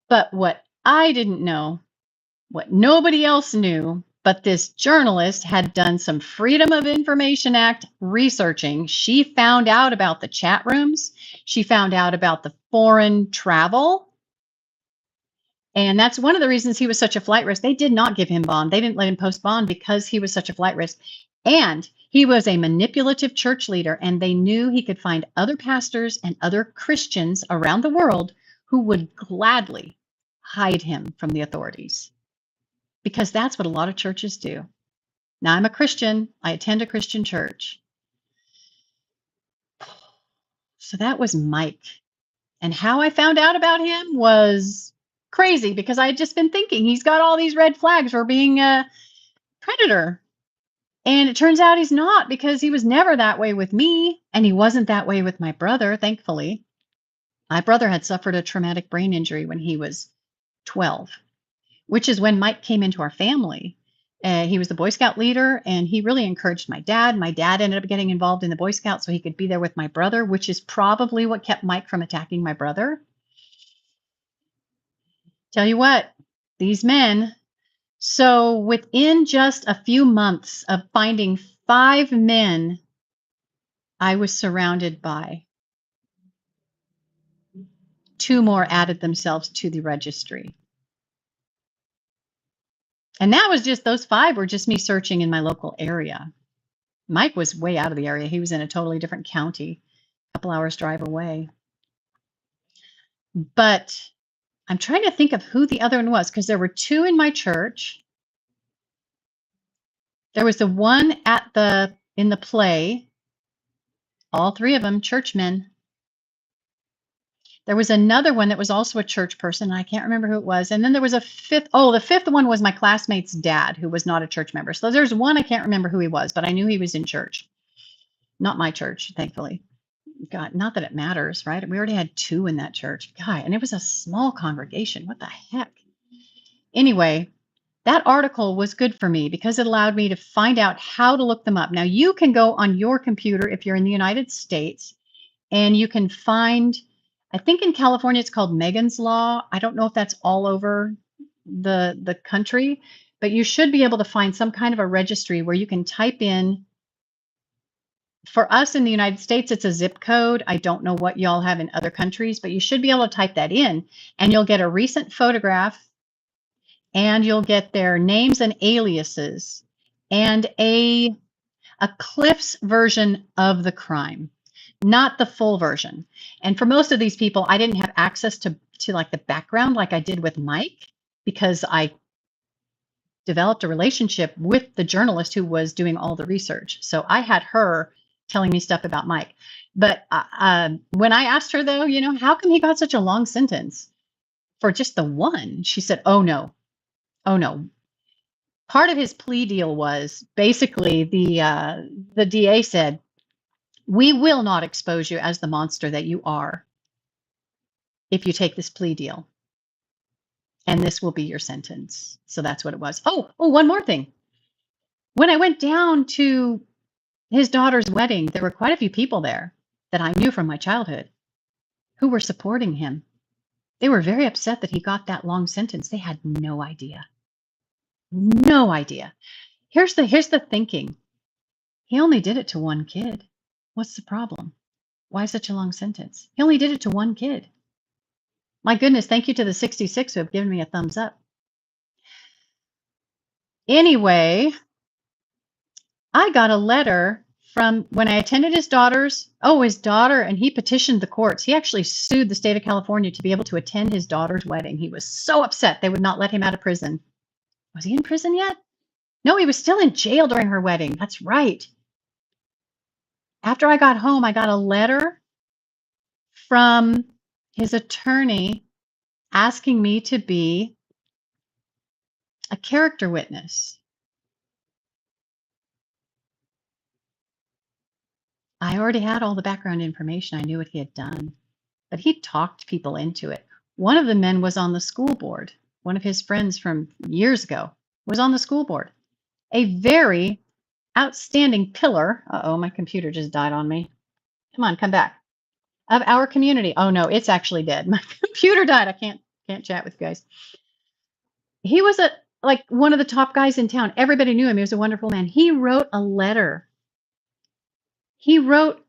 A: But what I didn't know, what nobody else knew, but this journalist had done some Freedom of Information Act researching. She found out about the chat rooms. She found out about the foreign travel. And that's one of the reasons he was such a flight risk. They did not give him bond. They didn't let him post bond because he was such a flight risk. And he was a manipulative church leader, and they knew he could find other pastors and other Christians around the world who would gladly hide him from the authorities, because that's what a lot of churches do. Now, I'm a Christian. I attend a Christian church. So that was Mike. And how I found out about him was crazy, because I had just been thinking he's got all these red flags for being a predator. And it turns out he's not, because he was never that way with me. And he wasn't that way with my brother, thankfully. My brother had suffered a traumatic brain injury when he was 12, which is when Mike came into our family. He was the Boy Scout leader, and he really encouraged my dad. My dad ended up getting involved in the Boy Scouts so he could be there with my brother, which is probably what kept Mike from attacking my brother. Tell you what, these men. So within just a few months of finding 5 men, I was surrounded by 2 more added themselves to the registry. And that was just, those 5 were just me searching in my local area. Mike was way out of the area. He was in a totally different county, a couple hours drive away. But I'm trying to think of who the other one was, because there were 2 in my church. There was the one in the play, all 3 of them churchmen. There was another one that was also a church person. I can't remember who it was. And then there was a 5th. Oh, the 5th one was my classmate's dad, who was not a church member. So there's one, I can't remember who he was, but I knew he was in church. Not my church, thankfully. God, not that it matters, right? We already had 2 in that church. God, and it was a small congregation. What the heck? Anyway, that article was good for me because it allowed me to find out how to look them up. Now, you can go on your computer if you're in the United States, and you can find, I think in California it's called Megan's Law. I don't know if that's all over the country, but you should be able to find some kind of a registry where you can type in. For us in the United States, it's a zip code. I don't know what y'all have in other countries, but you should be able to type that in, and you'll get a recent photograph, and you'll get their names and aliases, and a clip's version of the crime, not the full version. And for most of these people, I didn't have access to like the background like I did with Mike, because I developed a relationship with the journalist who was doing all the research. So I had her telling me stuff about Mike. But when I asked her, though, how come he got such a long sentence for just the one? She said, oh, no. Part of his plea deal was basically the DA said, we will not expose you as the monster that you are if you take this plea deal. And this will be your sentence. So that's what it was. Oh, one more thing. When I went down to his daughter's wedding, there were quite a few people there that I knew from my childhood who were supporting him. They were very upset that he got that long sentence. They had no idea. No idea. Here's the thinking. He only did it to one kid. What's the problem? Why such a long sentence? He only did it to one kid. My goodness, thank you to the 66 who have given me a thumbs up. Anyway, I got a letter from when I attended his daughter, and he petitioned the courts. He actually sued the state of California to be able to attend his daughter's wedding. He was so upset they would not let him out of prison. Was he in prison yet? No, he was still in jail during her wedding. That's right. After I got home, I got a letter from his attorney asking me to be a character witness. I already had all the background information. I knew what he had done, but he talked people into it. One of the men was on the school board. One of his friends from years ago was on the school board. A very outstanding pillar. Uh-oh, my computer just died on me. Come on, come back. Of our community. Oh no, it's actually dead. My computer died. I can't chat with you guys. He was like one of the top guys in town. Everybody knew him. He was a wonderful man. He wrote a letter. He wrote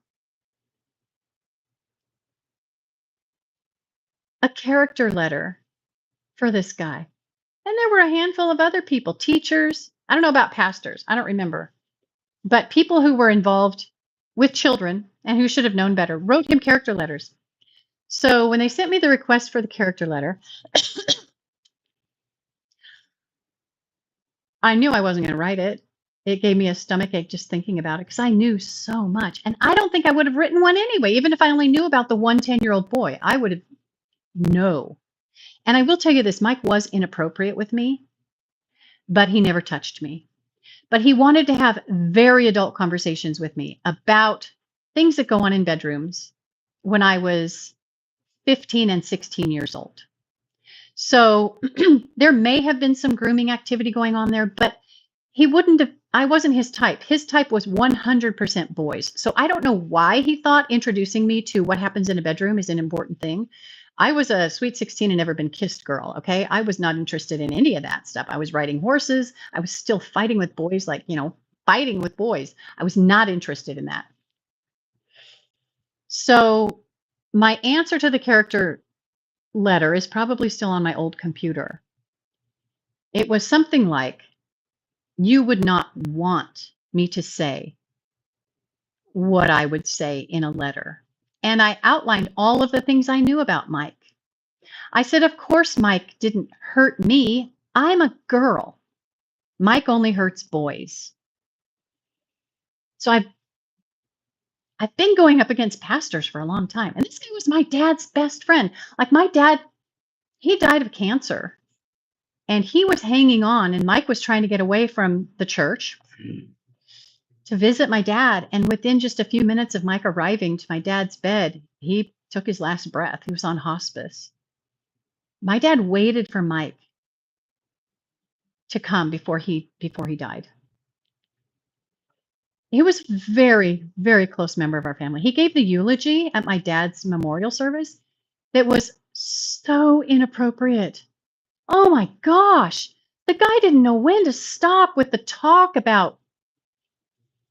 A: a character letter for this guy. And there were a handful of other people, teachers. I don't know about pastors. I don't remember. But people who were involved with children and who should have known better wrote him character letters. So when they sent me the request for the character letter, I knew I wasn't going to write it. It gave me a stomachache just thinking about it because I knew so much. And I don't think I would have written one anyway, even if I only knew about the 10-year-old boy. I would have no. And I will tell you this, Mike was inappropriate with me, but he never touched me. But he wanted to have very adult conversations with me about things that go on in bedrooms when I was 15 and 16 years old. So there may have been some grooming activity going on there, but he wouldn't have, I wasn't his type. His type was 100% boys. So I don't know why he thought introducing me to what happens in a bedroom is an important thing. I was a sweet 16 and never been kissed girl, okay? I was not interested in any of that stuff. I was riding horses. I was still fighting with boys, like, fighting with boys. I was not interested in that. So my answer to the character letter is probably still on my old computer. It was something like, you would not want me to say what I would say in a letter. And I outlined all of the things I knew about Mike. I said, of course, Mike didn't hurt me. I'm a girl. Mike only hurts boys. So I've been going up against pastors for a long time. And this guy was my dad's best friend. Like my dad, he died of cancer. And he was hanging on, and Mike was trying to get away from the church to visit my dad. And within just a few minutes of Mike arriving to my dad's bed, he took his last breath. He was on hospice. My dad waited for Mike to come before he died. He was a very, very close member of our family. He gave the eulogy at my dad's memorial service that was so inappropriate. Oh my gosh. The guy didn't know when to stop with the talk about.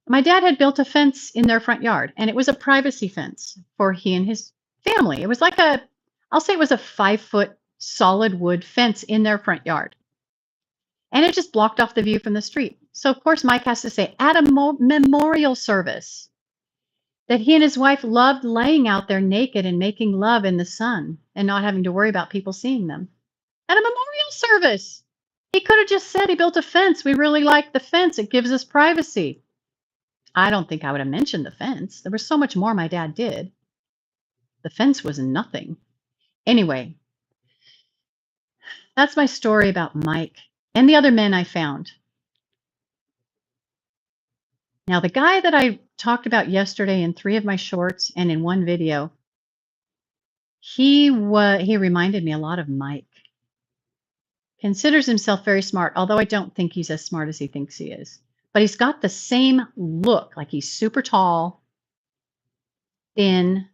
A: My dad had built a fence in their front yard, and it was a privacy fence for he and his family. It was like I'll say it was a 5-foot solid wood fence in their front yard. And it just blocked off the view from the street. So, of course, Mike has to say at a memorial service that he and his wife loved laying out there naked and making love in the sun and not having to worry about people seeing them. At a memorial service. He could have just said he built a fence. We really like the fence. It gives us privacy. I don't think I would have mentioned the fence. There was so much more my dad did. The fence was nothing. Anyway, that's my story about Mike and the other men I found. Now, the guy that I talked about yesterday in 3 of my shorts and in one video, he reminded me a lot of Mike. Considers himself very smart, although I don't think he's as smart as he thinks he is. But he's got the same look, like he's super tall, thin,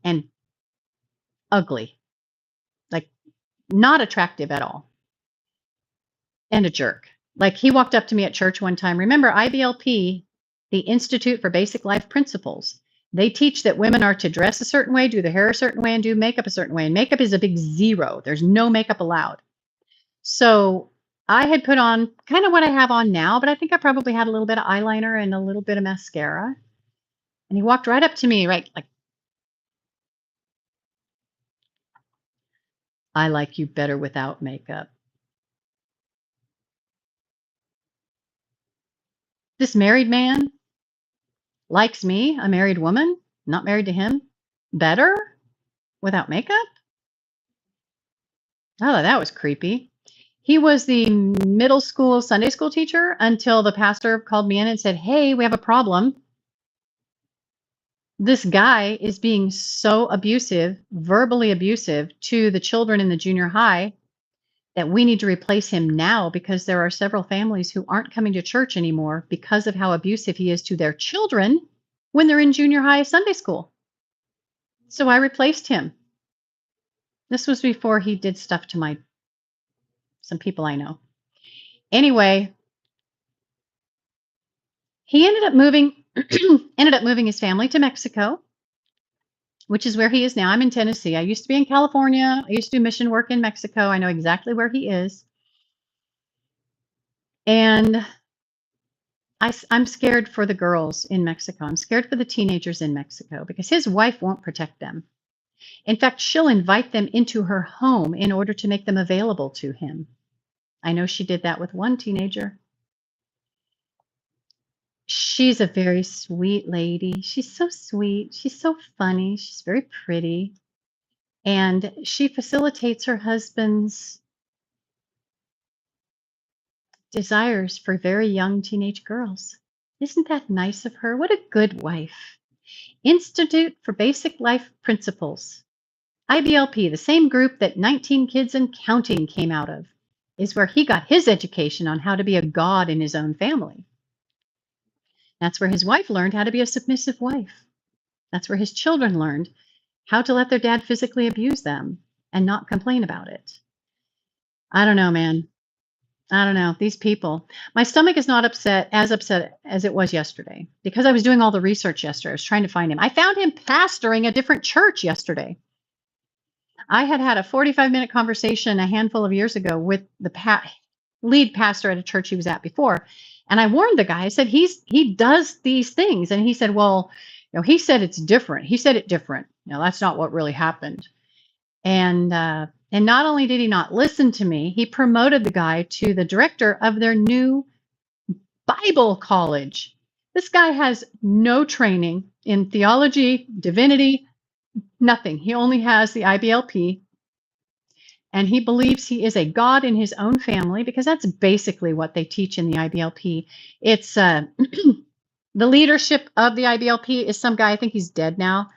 A: and ugly. Like not attractive at all. And a jerk. Like he walked up to me at church one time. Remember IBLP, the Institute for Basic Life Principles. They teach that women are to dress a certain way, do their hair a certain way, and do makeup a certain way. And makeup is a big zero. There's no makeup allowed. So I had put on kind of what I have on now, but I think I probably had a little bit of eyeliner and a little bit of mascara. And he walked right up to me, right, like, I like you better without makeup. This married man likes me, a married woman, not married to him, better without makeup? Oh, that was creepy. He was the middle school Sunday school teacher until the pastor called me in and said, "Hey, we have a problem. This guy is being so abusive, verbally abusive to the children in the junior high that we need to replace him now because there are several families who aren't coming to church anymore because of how abusive he is to their children when they're in junior high Sunday school." So I replaced him. This was before he did stuff to my some people I know. Anyway, he ended up moving his family to Mexico, which is where he is now. I'm in Tennessee. I used to be in California. I used to do mission work in Mexico. I know exactly where he is. And I'm scared for the girls in Mexico. I'm scared for the teenagers in Mexico because his wife won't protect them. In fact, she'll invite them into her home in order to make them available to him. I know she did that with one teenager. She's a very sweet lady. She's so sweet. She's so funny. She's very pretty. And she facilitates her husband's desires for very young teenage girls. Isn't that nice of her? What a good wife. Institute for Basic Life Principles. IBLP, the same group that 19 Kids and Counting came out of, is where he got his education on how to be a god in his own family. That's where his wife learned how to be a submissive wife. That's where his children learned how to let their dad physically abuse them and not complain about it. I don't know, man. I don't know. These people. My stomach is not upset as it was yesterday because I was doing all the research yesterday. I was trying to find him. I found him pastoring a different church yesterday. I had had a 45-minute conversation a handful of years ago with the lead pastor at a church he was at before. And I warned the guy, I said, he does these things. And he said, well, he said it's different. He said it different. That's not what really happened. And not only did he not listen to me, he promoted the guy to the director of their new Bible college. This guy has no training in theology, divinity, nothing. He only has the IBLP. And he believes he is a god in his own family because that's basically what they teach in the IBLP. It's the leadership of the IBLP is some guy, I think he's dead now,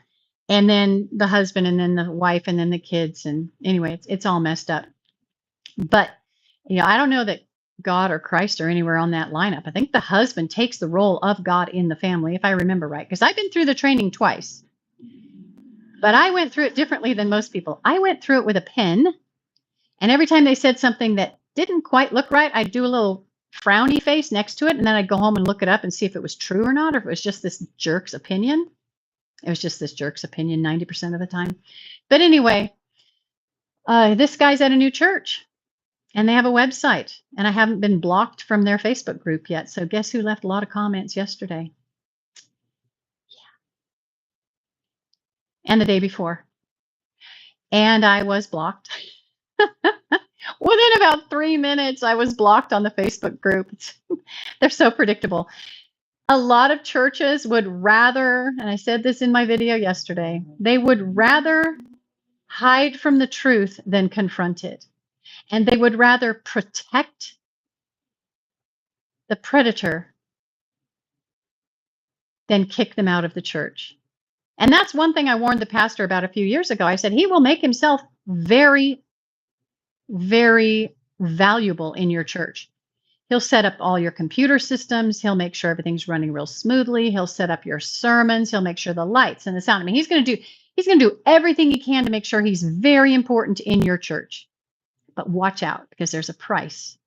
A: and then the husband and then the wife and then the kids. And anyway, it's all messed up. But I don't know that God or Christ are anywhere on that lineup. I think the husband takes the role of God in the family, if I remember right, because I've been through the training twice. But I went through it differently than most people. I went through it with a pen. And every time they said something that didn't quite look right, I'd do a little frowny face next to it. And then I'd go home and look it up and see if it was true or not, or if it was just this jerk's opinion. It was just this jerk's opinion 90% of the time. But anyway, this guy's at a new church and they have a website. And I haven't been blocked from their Facebook group yet. So guess who left a lot of comments yesterday? And the day before. And I was blocked. Within about 3 minutes, I was blocked on the Facebook group. They're so predictable. A lot of churches would rather, and I said this in my video yesterday, they would rather hide from the truth than confront it. And they would rather protect the predator than kick them out of the church. And that's one thing I warned the pastor about a few years ago. I said, he will make himself very, very valuable in your church. He'll set up all your computer systems. He'll make sure everything's running real smoothly. He'll set up your sermons. He'll make sure the lights and the sound. I mean, he's going to do everything he can to make sure he's very important in your church. But watch out because there's a price.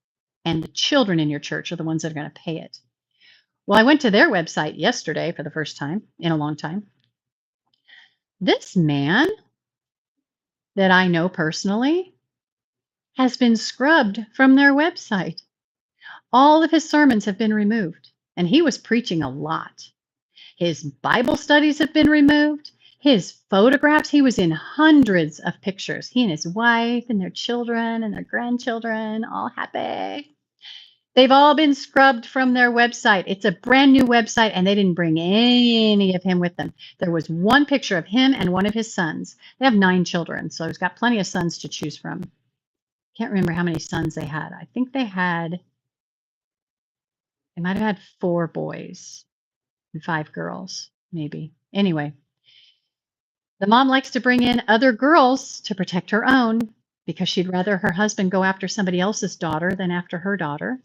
A: And the children in your church are the ones that are going to pay it. Well, I went to their website yesterday for the first time in a long time. This man that I know personally has been scrubbed from their website. All of his sermons have been removed, and he was preaching a lot. His Bible studies have been removed. His photographs, he was in hundreds of pictures. He and his wife and their children and their grandchildren, all happy. They've all been scrubbed from their website. It's a brand new website, and they didn't bring any of him with them. There was one picture of him and one of his sons. They have 9 children, so he's got plenty of sons to choose from. Can't remember how many sons they had. I think they might have had 4 boys and 5 girls, maybe. Anyway, the mom likes to bring in other girls to protect her own because she'd rather her husband go after somebody else's daughter than after her daughter.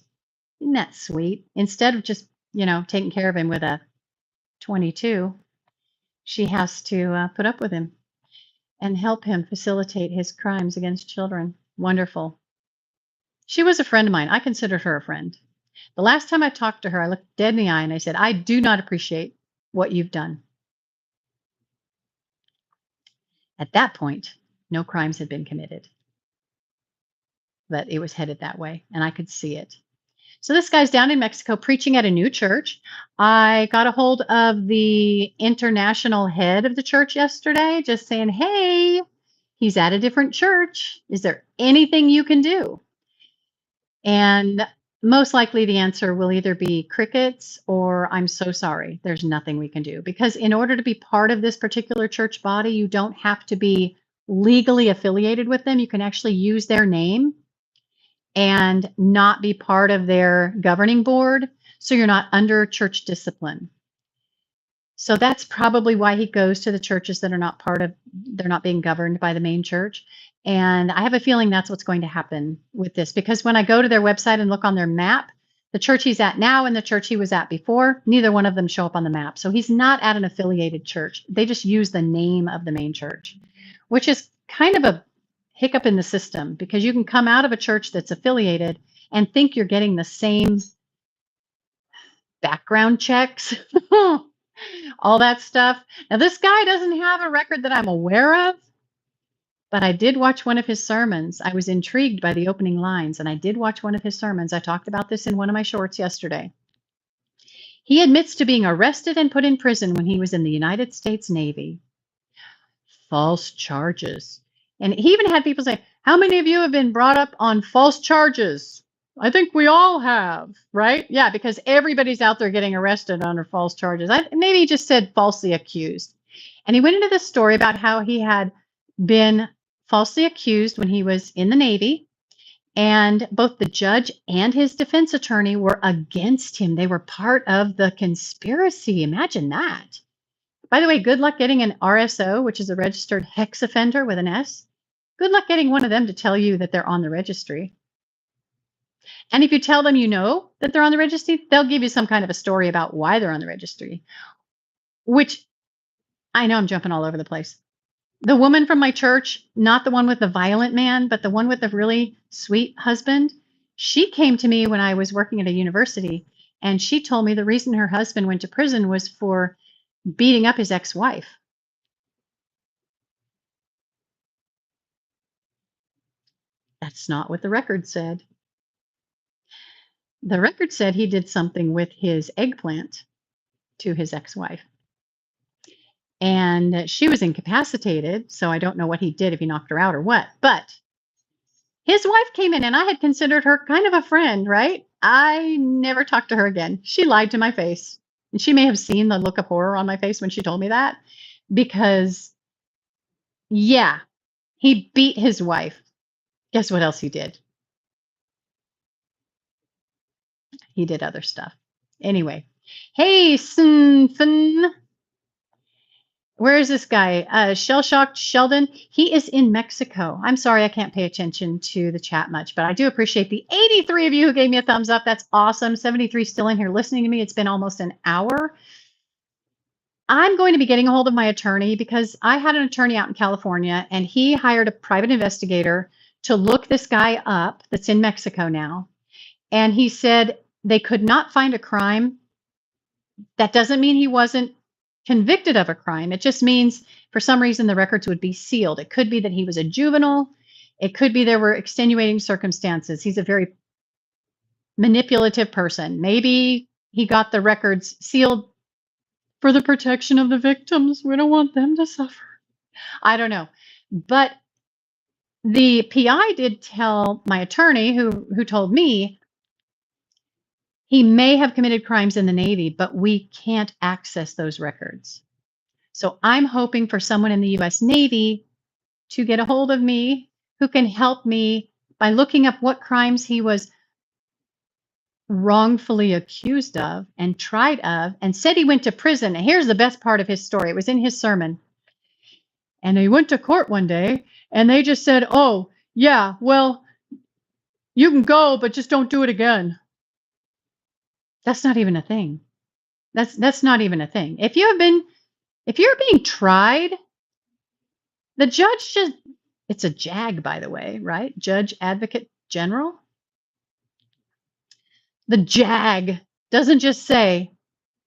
A: Isn't that sweet? Instead of just, taking care of him with a 22, she has to put up with him and help him facilitate his crimes against children. Wonderful. She was a friend of mine. I considered her a friend. The last time I talked to her, I looked dead in the eye and I said, I do not appreciate what you've done. At that point, no crimes had been committed, but it was headed that way, and I could see it. So this guy's down in Mexico preaching at a new church. I got a hold of the international head of the church yesterday, just saying, hey, he's at a different church. Is there anything you can do? And most likely the answer will either be crickets or I'm so sorry, there's nothing we can do. Because in order to be part of this particular church body, you don't have to be legally affiliated with them. You can actually use their name and not be part of their governing board. So you're not under church discipline. So that's probably why he goes to the churches that are they're not being governed by the main church. And I have a feeling that's what's going to happen with this, because when I go to their website and look on their map, the church he's at now and the church he was at before, neither one of them show up on the map. So he's not at an affiliated church. They just use the name of the main church, which is kind of a hiccup in the system, because you can come out of a church that's affiliated and think you're getting the same background checks, all that stuff. Now, this guy doesn't have a record that I'm aware of, but I did watch one of his sermons. I was intrigued by the opening lines, and I did watch one of his sermons. I talked about this in one of my shorts yesterday. He admits to being arrested and put in prison when he was in the United States Navy. False charges. And he even had people say, how many of you have been brought up on false charges? I think we all have, right? Yeah, because everybody's out there getting arrested under false charges. Maybe he just said falsely accused. And he went into this story about how he had been falsely accused when he was in the Navy, and both the judge and his defense attorney were against him. They were part of the conspiracy. Imagine that. By the way, good luck getting an RSO, which is a registered hex offender with an S. Good luck getting one of them to tell you that they're on the registry. And if you tell them you know that they're on the registry, they'll give you some kind of a story about why they're on the registry, which I know I'm jumping all over the place. The woman from my church, not the one with the violent man, but the one with the really sweet husband, she came to me when I was working at a university, and she told me the reason her husband went to prison was for beating up his ex-wife. That's not what the record said. The record said he did something with his eggplant to his ex-wife. And she was incapacitated, so I don't know what he did, if he knocked her out or what. But his wife came in, and I had considered her kind of a friend, right? I never talked to her again. She lied to my face. And she may have seen the look of horror on my face when she told me that, because, yeah, he beat his wife. Guess what else he did? He did other stuff. Anyway, hey, Sun. Where is this guy? Shell Shocked Sheldon. He is in Mexico. I'm sorry I can't pay attention to the chat much, but I do appreciate the 83 of you who gave me a thumbs up. That's awesome. 73 still in here listening to me. It's been almost an hour. I'm going to be getting a hold of my attorney, because I had an attorney out in California, and he hired a private investigator to look this guy up that's in Mexico now. And he said they could not find a crime. That doesn't mean he wasn't convicted of a crime. It just means for some reason the records would be sealed. It could be that he was a juvenile. It could be there were extenuating circumstances. He's a very manipulative person. Maybe he got the records sealed for the protection of the victims. We don't want them to suffer. I don't know. But the PI did tell my attorney, who told me he may have committed crimes in the Navy, but we can't access those records. So I'm hoping for someone in the US Navy to get a hold of me who can help me by looking up what crimes he was wrongfully accused of and tried of and said he went to prison. And here's the best part of his story. It was in his sermon. And he went to court one day and they just said, "Oh, yeah, well, you can go, but just don't do it again." That's not even a thing. That's not even a thing. If you're being tried, the judge just, it's a JAG, by the way, right? Judge Advocate General. The JAG doesn't just say,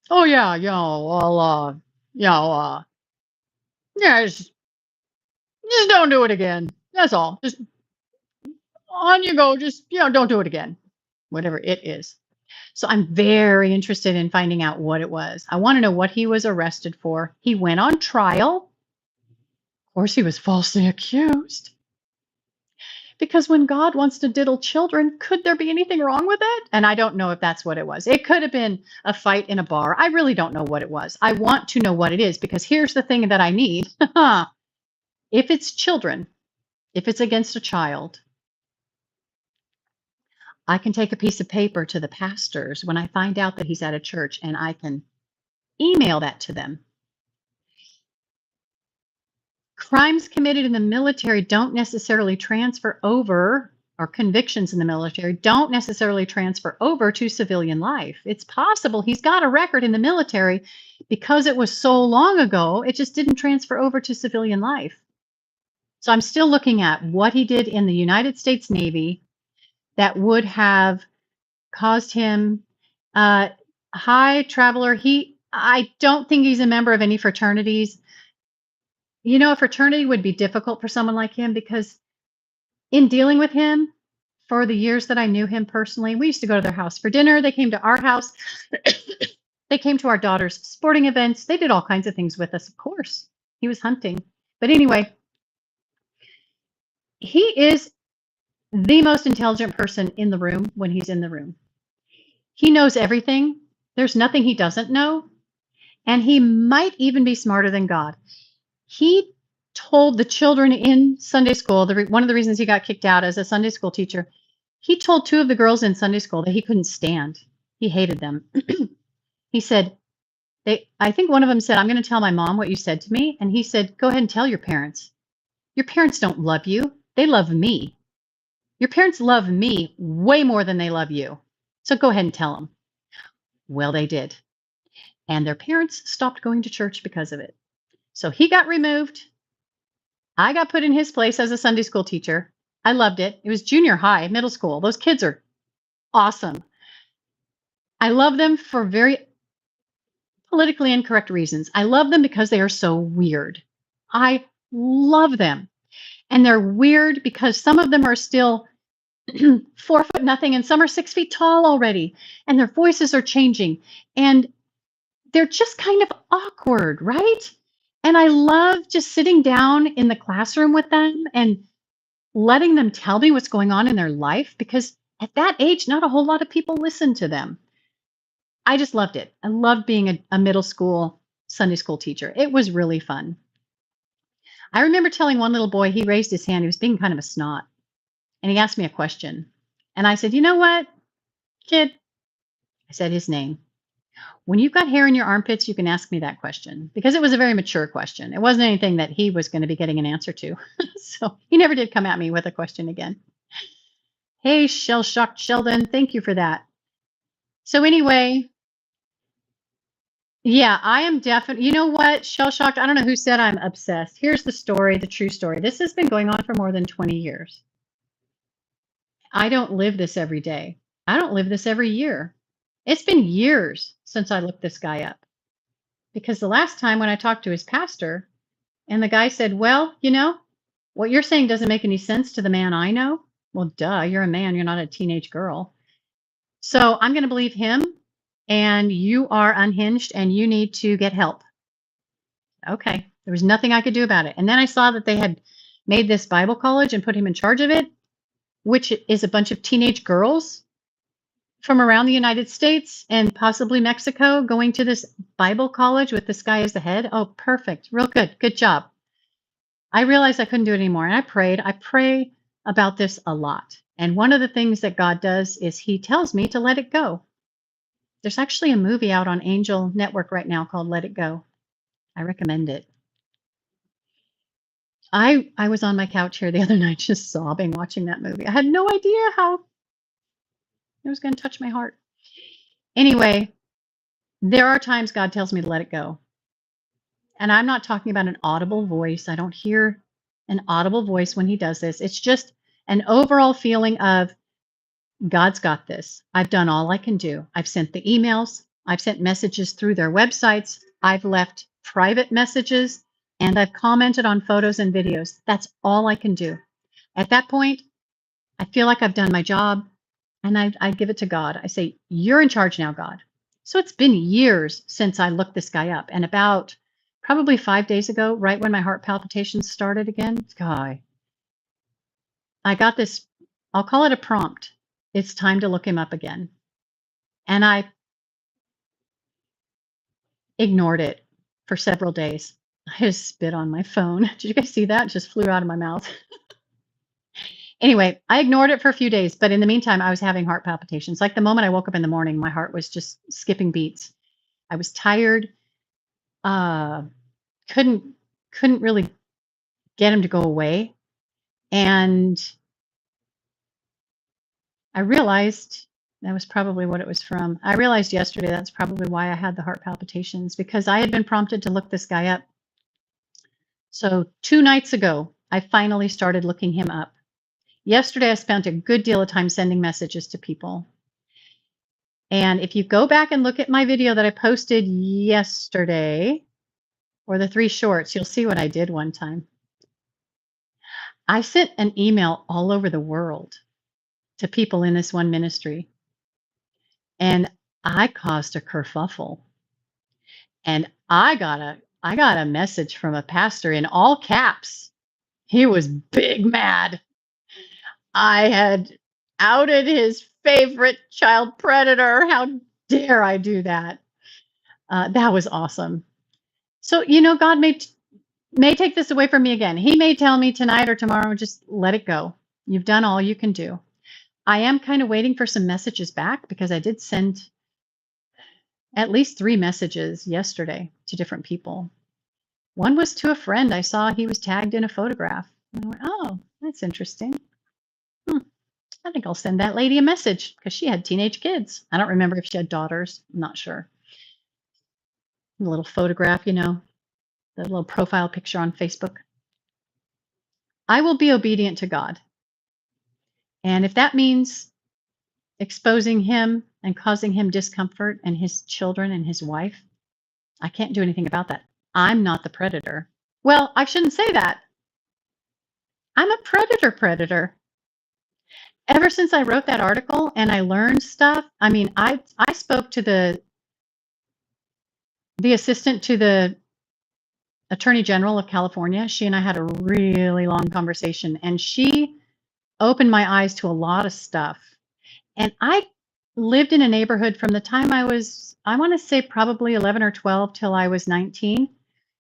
A: "Oh yeah, well, yeah, just don't do it again. That's all. Just on you go. Just don't do it again." Whatever it is. So I'm very interested in finding out what it was. I want to know what he was arrested for. He went on trial. Of course, he was falsely accused. Because when God wants to diddle children, could there be anything wrong with it? And I don't know if that's what it was. It could have been a fight in a bar. I really don't know what it was. I want to know what it is because here's the thing that I need. If it's children, if it's against a child, I can take a piece of paper to the pastors when I find out that he's at a church and I can email that to them. Crimes committed in the military don't necessarily transfer over, or convictions in the military don't necessarily transfer over to civilian life. It's possible he's got a record in the military because it was so long ago, it just didn't transfer over to civilian life. So I'm still looking at what he did in the United States Navy that would have caused him high traveler. I don't think he's a member of any fraternities. A fraternity would be difficult for someone like him because in dealing with him for the years that I knew him personally, we used to go to their house for dinner. They came to our house. They came to our daughter's sporting events. They did all kinds of things with us, of course. He was hunting. But anyway, he is the most intelligent person in the room when he's in the room. He knows everything. There's nothing he doesn't know. And he might even be smarter than God. He told the children in Sunday school, one of the reasons he got kicked out as a Sunday school teacher, he told two of the girls in Sunday school that he couldn't stand. He hated them. He said, I think one of them said, "I'm going to tell my mom what you said to me." And he said, "Go ahead and tell your parents. Your parents don't love you. They love me. Your parents love me way more than they love you. So go ahead and tell them." Well, they did. And their parents stopped going to church because of it. So he got removed. I got put in his place as a Sunday school teacher. I loved it. It was junior high, middle school. Those kids are awesome. I love them for very politically incorrect reasons. I love them because they are so weird. I love them. And they're weird because some of them are still 4 foot nothing and some are 6 feet tall already. And their voices are changing. And they're just kind of awkward, right? And I love just sitting down in the classroom with them and letting them tell me what's going on in their life because at that age, not a whole lot of people listen to them. I just loved it. I loved being a middle school Sunday school teacher. It was really fun. I remember telling one little boy, he raised his hand. He was being kind of a snot. And he asked me a question. And I said, "You know what, kid?" I said his name. "When you've got hair in your armpits, you can ask me that question." Because it was a very mature question. It wasn't anything that he was going to be getting an answer to. So he never did come at me with a question again. Hey, Shell Shocked Sheldon, thank you for that. So anyway, yeah, I am definitely, you know what, Shell Shocked, I don't know who said I'm obsessed. Here's the story, the true story. This has been going on for more than 20 years. I don't live this every day. I don't live this every year. It's been years since I looked this guy up. Because the last time when I talked to his pastor, and the guy said, "Well, What you're saying doesn't make any sense to the man I know. Well, duh, you're a man, you're not a teenage girl. So I'm going to believe him, and you are unhinged and you need to get help. Okay. There was nothing I could do about it. And then I saw that they had made this Bible college and put him in charge of it, which is a bunch of teenage girls from around the United States and possibly Mexico going to this Bible college with this guy as the head. Oh, perfect. Real good. Good job. I realized I couldn't do it anymore. And I prayed. I pray about this a lot. And one of the things that God does is he tells me to let it go. There's actually a movie out on Angel Network right now called Let It Go. I recommend it. I was on my couch here the other night just sobbing watching that movie. I had no idea how it was going to touch my heart. Anyway, there are times God tells me to let it go. And I'm not talking about an audible voice. I don't hear an audible voice when he does this. It's just an overall feeling of God's got this. I've done all I can do. I've sent the emails. I've sent messages through their websites. I've left private messages and I've commented on photos and videos. That's all I can do. At that point, I feel like I've done my job and I give it to God. I say, you're in charge now, God. So it's been years since I looked this guy up. And about probably 5 days ago, right when my heart palpitations started again, I got this, I'll call it a prompt. It's time to look him up again. And I ignored it for several days. I just spit on my phone. Did you guys see that? It just flew out of my mouth. Anyway, I ignored it for a few days, but in the meantime, I was having heart palpitations. Like the moment I woke up in the morning, my heart was just skipping beats. I was tired. Uh, couldn't really get him to go away. And I realized that was probably what it was from. I realized yesterday that's probably why I had the heart palpitations, because I had been prompted to look this guy up. So 2 nights ago, I finally started looking him up. Yesterday, I spent a good deal of time sending messages to people. And if you go back and look at my video that I posted yesterday, or the 3 shorts, you'll see what I did one time. I sent an email all over the world to people in this one ministry, and I caused a kerfuffle. And I got a message from a pastor in all caps. He was big mad. I had outed his favorite child predator. How dare I do that? That was awesome. So, God may take this away from me again. He may tell me tonight or tomorrow, just let it go. You've done all you can do. I am kind of waiting for some messages back because I did send at least 3 messages yesterday to different people. One was to a friend. I saw he was tagged in a photograph. And I went, oh, that's interesting. I think I'll send that lady a message because she had teenage kids. I don't remember if she had daughters. I'm not sure. A little photograph, the little profile picture on Facebook. I will be obedient to God. And if that means exposing him and causing him discomfort and his children and his wife, I can't do anything about that. I'm not the predator. Well, I shouldn't say that. I'm a predator. Ever since I wrote that article and I learned stuff, I mean, I spoke to the assistant to the Attorney General of California. She and I had a really long conversation, and she opened my eyes to a lot of stuff. And I lived in a neighborhood from the time I want to say probably 11 or 12 till I was 19.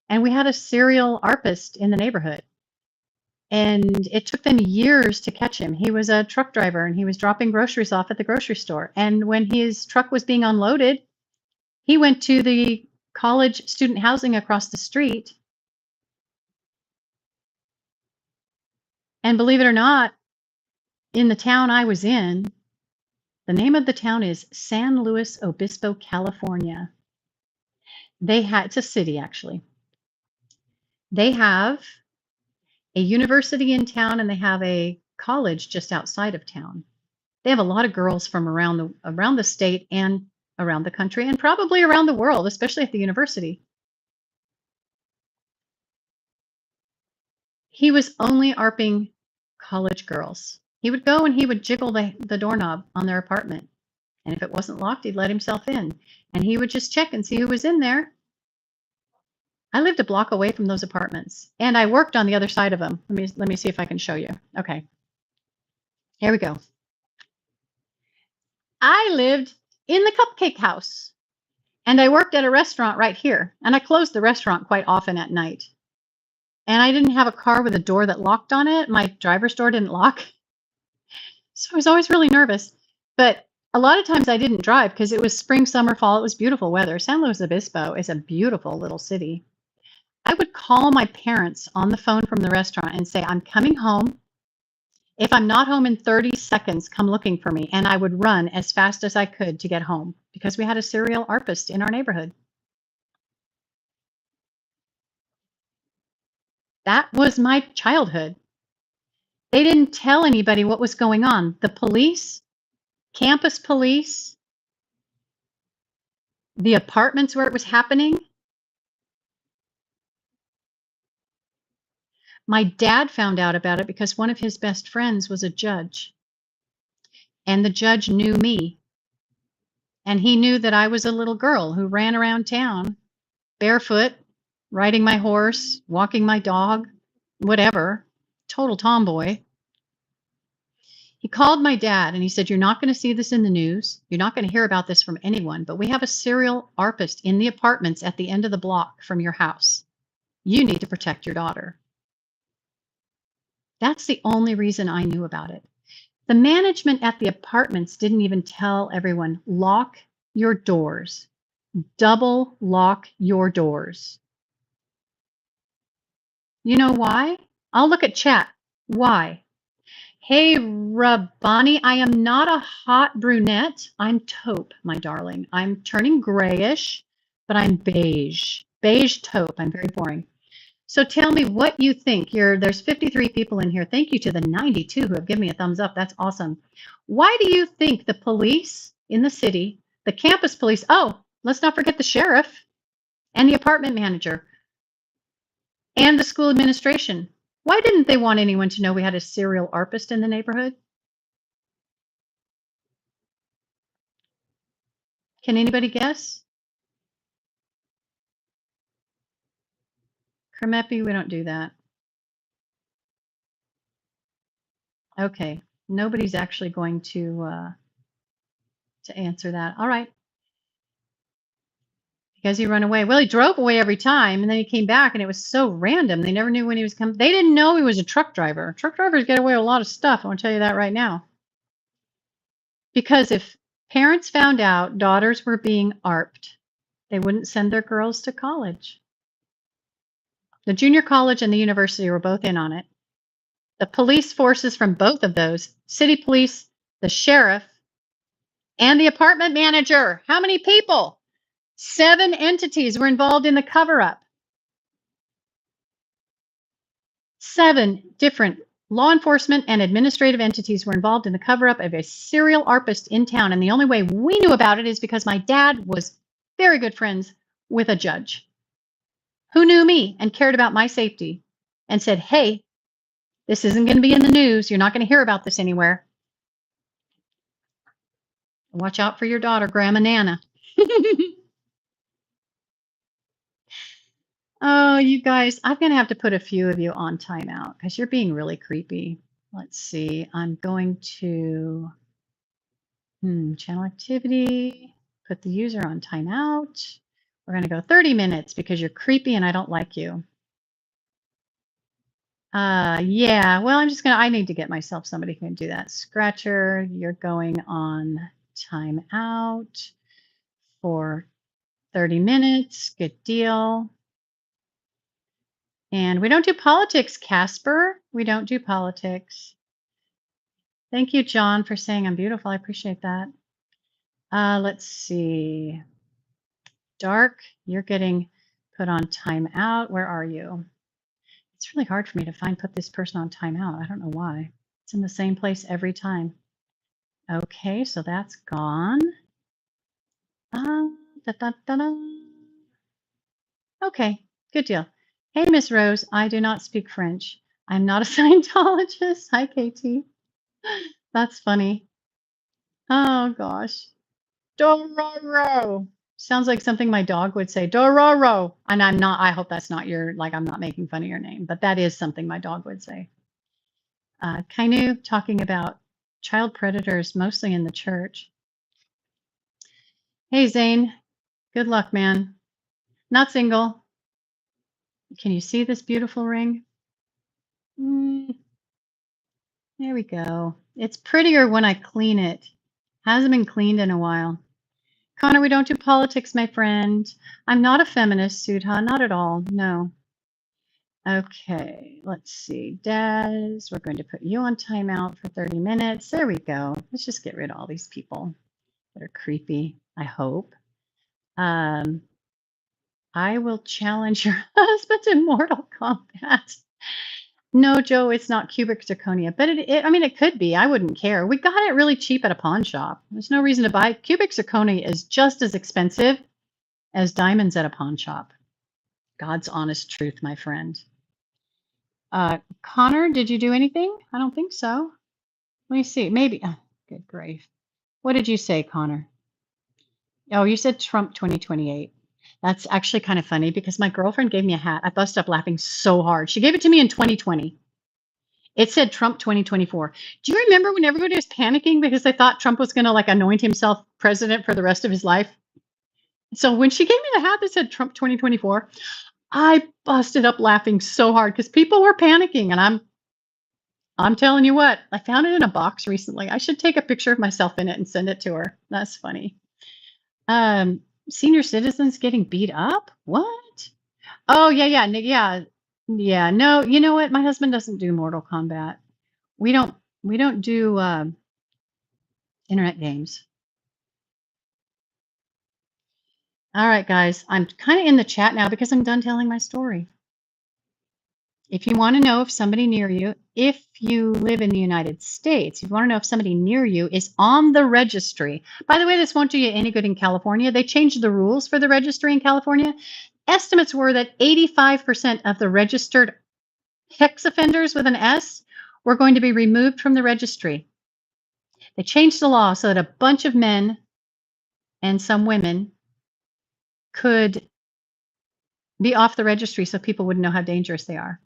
A: And we had a serial arpist in the neighborhood. And it took them years to catch him. He was a truck driver and he was dropping groceries off at the grocery store. And when his truck was being unloaded, he went to the college student housing across the street. And believe it or not, in the town I was in, the name of the town is San Luis Obispo, California. It's a city actually. They have a university in town and they have a college just outside of town. They have a lot of girls from around the state and around the country and probably around the world, especially at the university. He was only ARPing college girls. He would go and he would jiggle the doorknob on their apartment. And if it wasn't locked, he'd let himself in. And he would just check and see who was in there. I lived a block away from those apartments, and I worked on the other side of them. Let me see if I can show you. Okay, here we go. I lived in the Cupcake House, and I worked at a restaurant right here. And I closed the restaurant quite often at night. And I didn't have a car with a door that locked on it. My driver's door didn't lock. So I was always really nervous. But a lot of times I didn't drive because it was spring, summer, fall. It was beautiful weather. San Luis Obispo is a beautiful little city. I would call my parents on the phone from the restaurant and say, I'm coming home. If I'm not home in 30 seconds, come looking for me. And I would run as fast as I could to get home because we had a serial ARPist in our neighborhood. That was my childhood. They didn't tell anybody what was going on. The police, campus police, the apartments where it was happening. My dad found out about it because one of his best friends was a judge. And the judge knew me. And he knew that I was a little girl who ran around town barefoot, riding my horse, walking my dog, whatever, total tomboy. He called my dad and he said, you're not going to see this in the news. You're not going to hear about this from anyone, but we have a serial ARPist in the apartments at the end of the block from your house. You need to protect your daughter. That's the only reason I knew about it. The management at the apartments didn't even tell everyone, lock your doors, double lock your doors. You know why? I'll look at chat. Why? Hey, Rabani, I am not a hot brunette. I'm taupe, my darling. I'm turning grayish, but I'm beige. Beige taupe. I'm very boring. So tell me what you think. There's 53 people in here. Thank you to the 92 who have given me a thumbs up. That's awesome. Why do you think the police in the city, the campus police, oh, let's not forget the sheriff and the apartment manager and the school administration, why didn't they want anyone to know we had a serial ARPist in the neighborhood? Can anybody guess? Kremepi, we don't do that. Okay, nobody's actually going to answer that. All right. Because he ran away. Well, he drove away every time, and then he came back, and it was so random. They never knew when he was coming. They didn't know he was a truck driver. Truck drivers get away with a lot of stuff. I want to tell you that right now. Because if parents found out daughters were being ARPed, they wouldn't send their girls to college. The junior college and the university were both in on it. The police forces from both of those, city police, the sheriff, and the apartment manager. How many people? 7 entities were involved in the cover-up. 7 different law enforcement and administrative entities were involved in the cover-up of a serial ARPist in town. And the only way we knew about it is because my dad was very good friends with a judge who knew me and cared about my safety and said, hey, this isn't going to be in the news. You're not going to hear about this anywhere. Watch out for your daughter, Grandma Nana. Oh, you guys, I'm going to have to put a few of you on timeout because you're being really creepy. Let's see. I'm going to channel activity, put the user on timeout. We're going to go 30 minutes because you're creepy and I don't like you. Yeah, well, I need to get myself somebody who can do that. Scratcher, you're going on timeout for 30 minutes. Good deal. And we don't do politics, Casper. We don't do politics. Thank you, John, for saying I'm beautiful. I appreciate that. Let's see. Dark, you're getting put on timeout. Where are you? It's really hard for me to put this person on timeout. I don't know why. It's in the same place every time. Okay, so that's gone. Okay, good deal. Hey, Miss Rose, I do not speak French. I'm not a Scientologist. Hi, KT. That's funny. Oh gosh. Dororo. Sounds like something my dog would say. Dororo. And I'm not, I hope that's not your, like, I'm not making fun of your name, but that is something my dog would say. Kainu talking about child predators, mostly in the church. Hey, Zane. Good luck, man. Not single. Can you see this beautiful ring? There we go. It's prettier when I clean it. Hasn't been cleaned in a while. Connor, we don't do politics, my friend. I'm not a feminist, Sudha, not at all. No. Okay, let's see. Des, we're going to put you on timeout for 30 minutes. There we go. Let's just get rid of all these people that are creepy, I hope. I will challenge your husband in Mortal Kombat. No, Joe, it's not cubic zirconia, but I mean, it could be. I wouldn't care. We got it really cheap at a pawn shop. There's no reason to buy. Cubic zirconia is just as expensive as diamonds at a pawn shop. God's honest truth, my friend. Connor, did you do anything? I don't think so. Let me see. Maybe. Oh, good grief. What did you say, Connor? Oh, you said Trump 2028. That's actually kind of funny because my girlfriend gave me a hat. I busted up laughing so hard. She gave it to me in 2020. It said Trump 2024. Do you remember when everybody was panicking because they thought Trump was going to like anoint himself president for the rest of his life? So when she gave me the hat that said Trump 2024, I busted up laughing so hard because people were panicking. And I'm telling you what, I found it in a box recently. I should take a picture of myself in it and send it to her. That's funny. Senior citizens getting beat up? What? Oh, yeah. No, you know what? My husband doesn't do Mortal Kombat. We don't do internet games. All right, guys, I'm kind of in the chat now because I'm done telling my story. If you want to know if somebody near you, if you live in the United States, you want to know if somebody near you is on the registry. By the way, this won't do you any good in California. They changed the rules for the registry in California. Estimates were that 85% of the registered sex offenders with an S were going to be removed from the registry. They changed the law so that a bunch of men and some women could be off the registry so people wouldn't know how dangerous they are.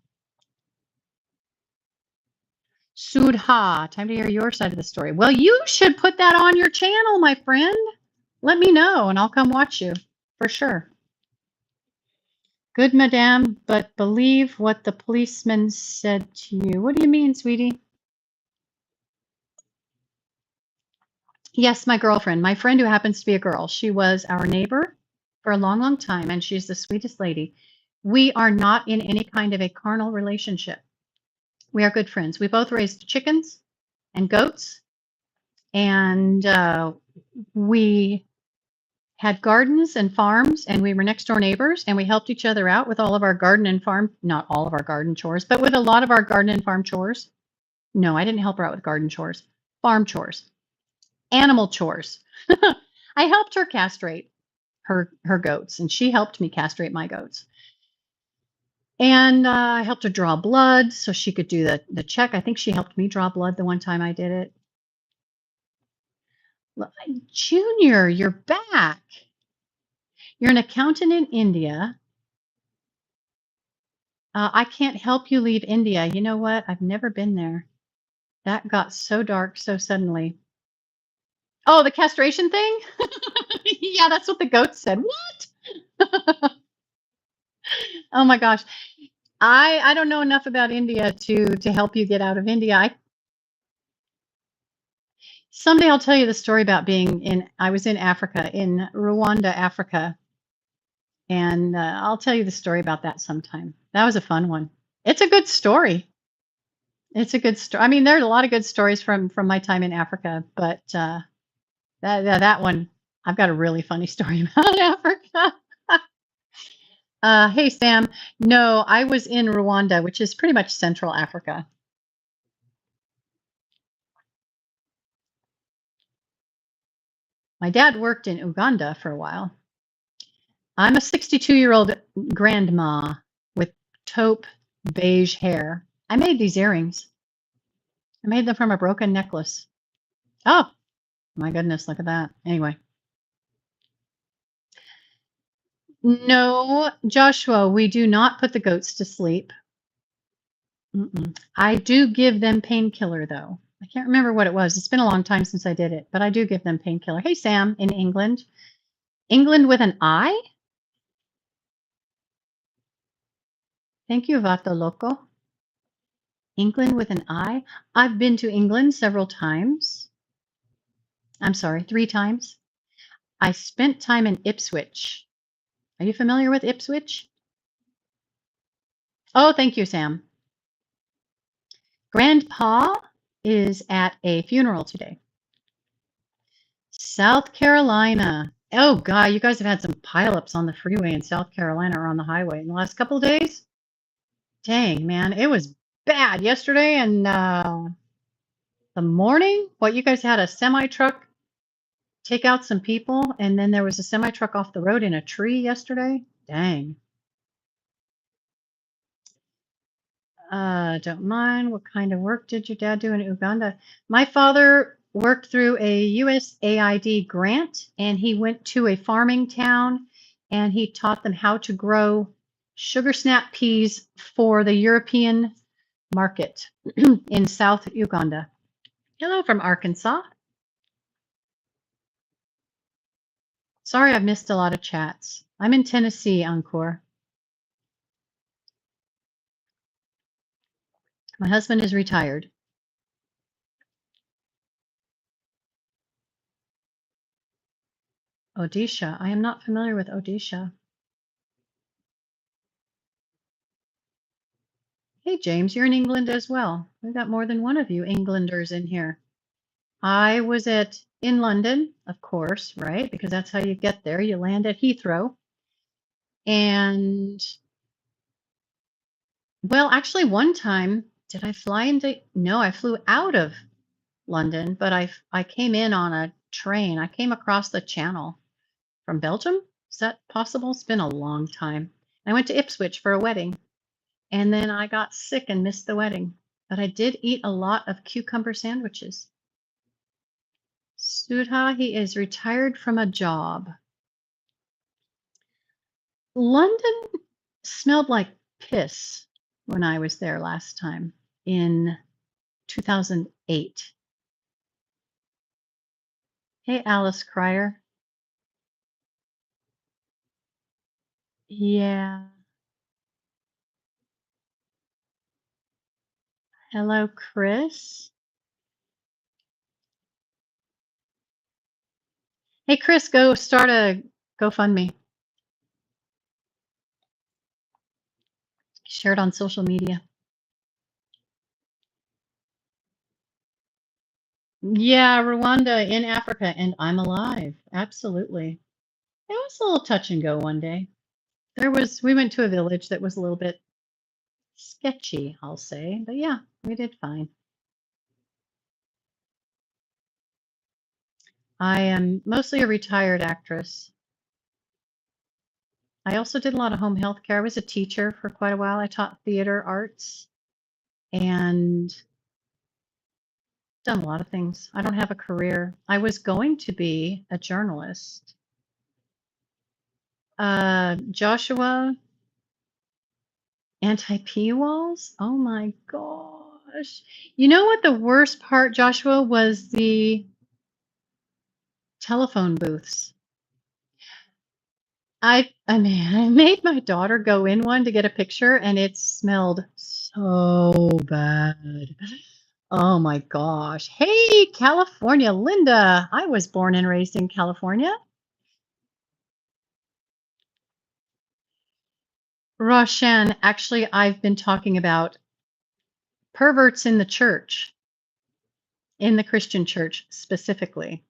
A: Sudha, time to hear your side of the story. Well, you should put that on your channel, my friend. Let me know and I'll come watch you for sure. Good, madame, but believe what the policeman said to you. What do you mean, sweetie? Yes, my girlfriend, my friend who happens to be a girl. She was our neighbor for a long, long time, and she's the sweetest lady. We are not in any kind of a carnal relationship. We are good friends. We both raised chickens and goats, and we had gardens and farms, and we were next door neighbors, and we helped each other out with all of our garden and farm, not all of our garden chores, but with a lot of our garden and farm chores. No, I didn't help her out with garden chores, farm chores, animal chores. I helped her castrate her goats, and she helped me castrate my goats. And I helped her draw blood so she could do the check. I think she helped me draw blood the one time I did it. Junior, you're back. You're an accountant in India. I can't help you leave India. You know what? I've never been there. That got so dark so suddenly. Oh, the castration thing? Yeah, that's what the goat said. What? Oh my gosh. I don't know enough about India to help you get out of India. Someday I'll tell you the story about I was in Africa, in Rwanda, Africa. And I'll tell you the story about that sometime. That was a fun one. It's a good story. It's a good story. I mean, there's a lot of good stories from my time in Africa, but that one, I've got a really funny story about Africa. Hey, Sam. No, I was in Rwanda, which is pretty much Central Africa. My dad worked in Uganda for a while. I'm a 62-year-old grandma with taupe beige hair. I made these earrings. I made them from a broken necklace. Oh, my goodness, look at that. Anyway. No, Joshua, we do not put the goats to sleep. Mm-mm. I do give them painkiller, though. I can't remember what it was. It's been a long time since I did it, but I do give them painkiller. Hey, Sam, in England. England with an I? Thank you, Vato Loco. England with an I? I've been to England several times. I'm sorry, 3 times. I spent time in Ipswich. Are you familiar with Ipswich? Oh, thank you, Sam. Grandpa is at a funeral today. South Carolina. Oh, God, you guys have had some pileups on the freeway in South Carolina or on the highway in the last couple of days. Dang, man, it was bad yesterday and the morning. What, you guys had a semi truck take out some people, and then there was a semi truck off the road in a tree yesterday? Dang. Don't mind. What kind of work did your dad do in Uganda? My father worked through a USAID grant, and he went to a farming town and he taught them how to grow sugar snap peas for the European market in South Uganda. Hello from Arkansas. Sorry I've missed a lot of chats. I'm in Tennessee, Encore. My husband is retired. Odisha. I am not familiar with Odisha. Hey, James, you're in England as well. We've got more than one of you Englanders in here. I was in London, of course, right? Because that's how you get there. You land at Heathrow. And, well, actually, one time, did I fly into? No, I flew out of London, but I came in on a train. I came across the channel from Belgium. Is that possible? It's been a long time. I went to Ipswich for a wedding, and then I got sick and missed the wedding. But I did eat a lot of cucumber sandwiches. Sudha, he is retired from a job. London smelled like piss when I was there last time in 2008. Hey, Alice Cryer. Yeah. Hello, Chris. Hey, Chris, go start a GoFundMe. Share it on social media. Yeah, Rwanda in Africa, and I'm alive. Absolutely. It was a little touch and go one day. We went to a village that was a little bit sketchy, I'll say, but yeah, we did fine. I am mostly a retired actress. I also did a lot of home health care. I was a teacher for quite a while. I taught theater arts and done a lot of things. I don't have a career. I was going to be a journalist. Joshua, anti-P walls? Oh my gosh. You know what the worst part, Joshua, was the telephone booths. I made my daughter go in one to get a picture and it smelled so bad. Oh my gosh. Hey, California, Linda. I was born and raised in California. Roshan, actually, I've been talking about perverts in the church, in the Christian church specifically.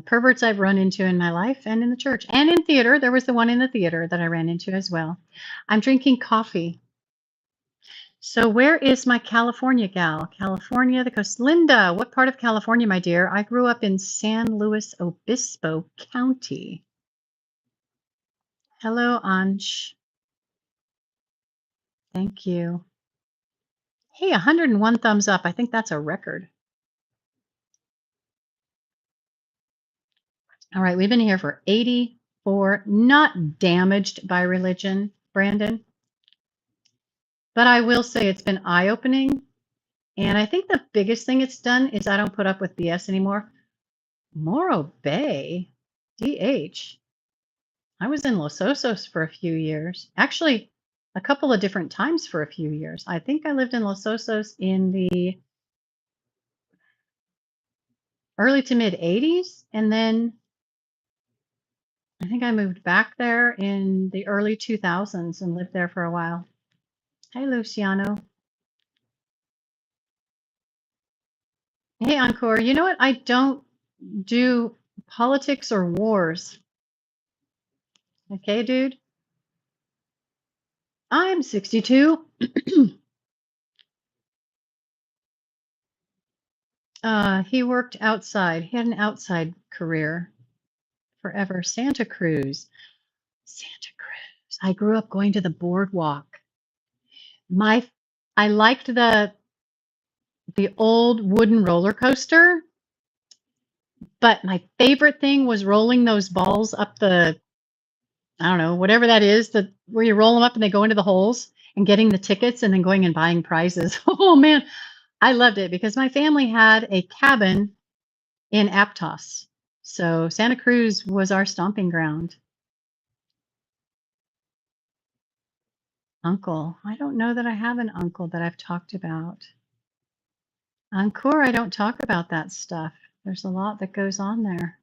A: Perverts I've run into in my life and in the church and in theater. There was the one in the theater that I ran into as well. I'm drinking coffee. So where is my California gal? California, the coast. Linda, what part of California, my dear? I grew up in San Luis Obispo County. Hello, Ansh. Thank you. Hey, 101 thumbs up. I think that's a record. All right, we've been here for 84, not damaged by religion, Brandon, but I will say it's been eye-opening. And I think the biggest thing it's done is I don't put up with BS anymore. Morro Bay, DH. I was in Los Osos for a few years. Actually, a couple of different times for a few years. I think I lived in Los Osos in the early to mid 80s. And then I think I moved back there in the early 2000s and lived there for a while. Hey, Luciano. Hey, Encore. You know what? I don't do politics or wars. Okay, dude? I'm 62. He worked outside. He had an outside career forever. Santa Cruz. Santa Cruz. I grew up going to the boardwalk. My I liked the old wooden roller coaster, but my favorite thing was rolling those balls up the, I don't know, whatever that is, the where you roll them up and they go into the holes and getting the tickets and then going and buying prizes. Oh man, I loved it because my family had a cabin in Aptos. So Santa Cruz was our stomping ground. Uncle. I don't know that I have an uncle that I've talked about. Encore, I don't talk about that stuff. There's a lot that goes on there.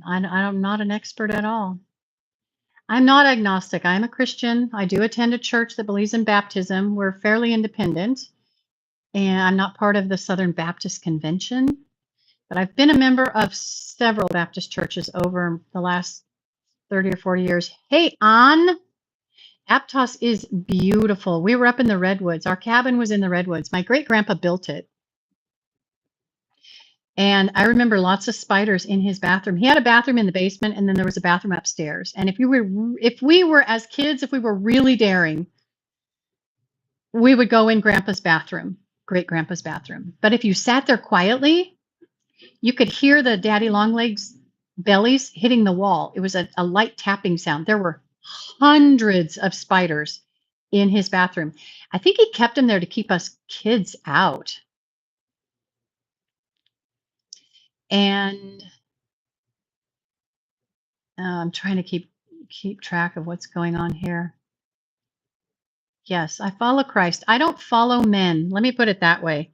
A: I'm not an expert at all. I'm not agnostic. I'm a Christian. I do attend a church that believes in baptism. We're fairly independent, and I'm not part of the Southern Baptist Convention, but I've been a member of several Baptist churches over the last 30 or 40 years. Hey, An, Aptos is beautiful. We were up in the Redwoods. Our cabin was in the Redwoods. My great grandpa built it. And I remember lots of spiders in his bathroom. He had a bathroom in the basement and then there was a bathroom upstairs. And if we were as kids, if we were really daring, we would go in grandpa's bathroom, great grandpa's bathroom. But if you sat there quietly, you could hear the daddy longlegs bellies hitting the wall. It was a light tapping sound. There were hundreds of spiders in his bathroom. I think he kept them there to keep us kids out. And I'm trying to keep track of what's going on here. Yes, I follow Christ. I don't follow men. Let me put it that way.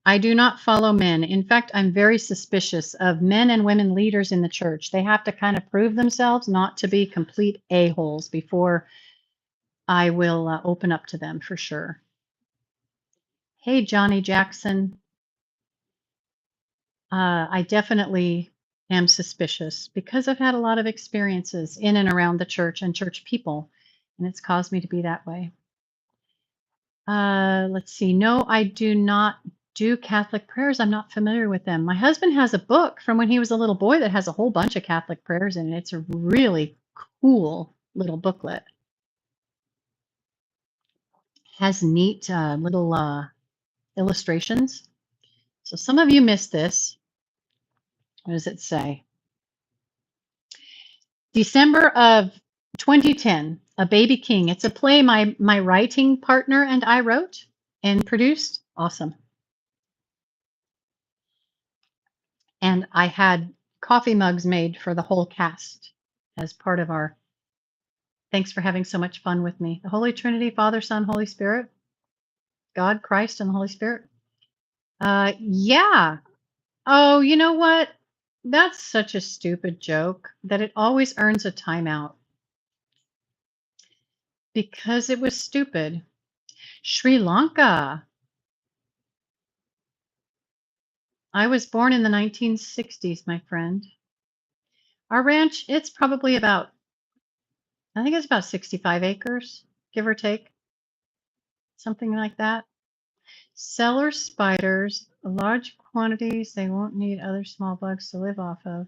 A: I do not follow men. In fact, I'm very suspicious of men and women leaders in the church. They have to kind of prove themselves not to be complete a-holes before I will open up to them for sure. Hey, Johnny Jackson. I definitely am suspicious because I've had a lot of experiences in and around the church and church people, and it's caused me to be that way. Let's see. No, I do not do Catholic prayers. I'm not familiar with them. My husband has a book from when he was a little boy that has a whole bunch of Catholic prayers in it. It's a really cool little booklet. Has neat little illustrations. So some of you missed this. What does it say? December of 2010, A Baby King. It's a play my writing partner and I wrote and produced. Awesome. And I had coffee mugs made for the whole cast as part of our thanks for having so much fun with me. The Holy Trinity, Father, Son, Holy Spirit, God, Christ, and the Holy Spirit. Yeah. Oh, you know what? That's such a stupid joke that it always earns a timeout because it was stupid. Sri Lanka. I was born in the 1960s, my friend. Our ranch, it's probably about, I think it's about 65 acres, give or take, something like that. Cellar spiders, large quantities, they won't need other small bugs to live off of.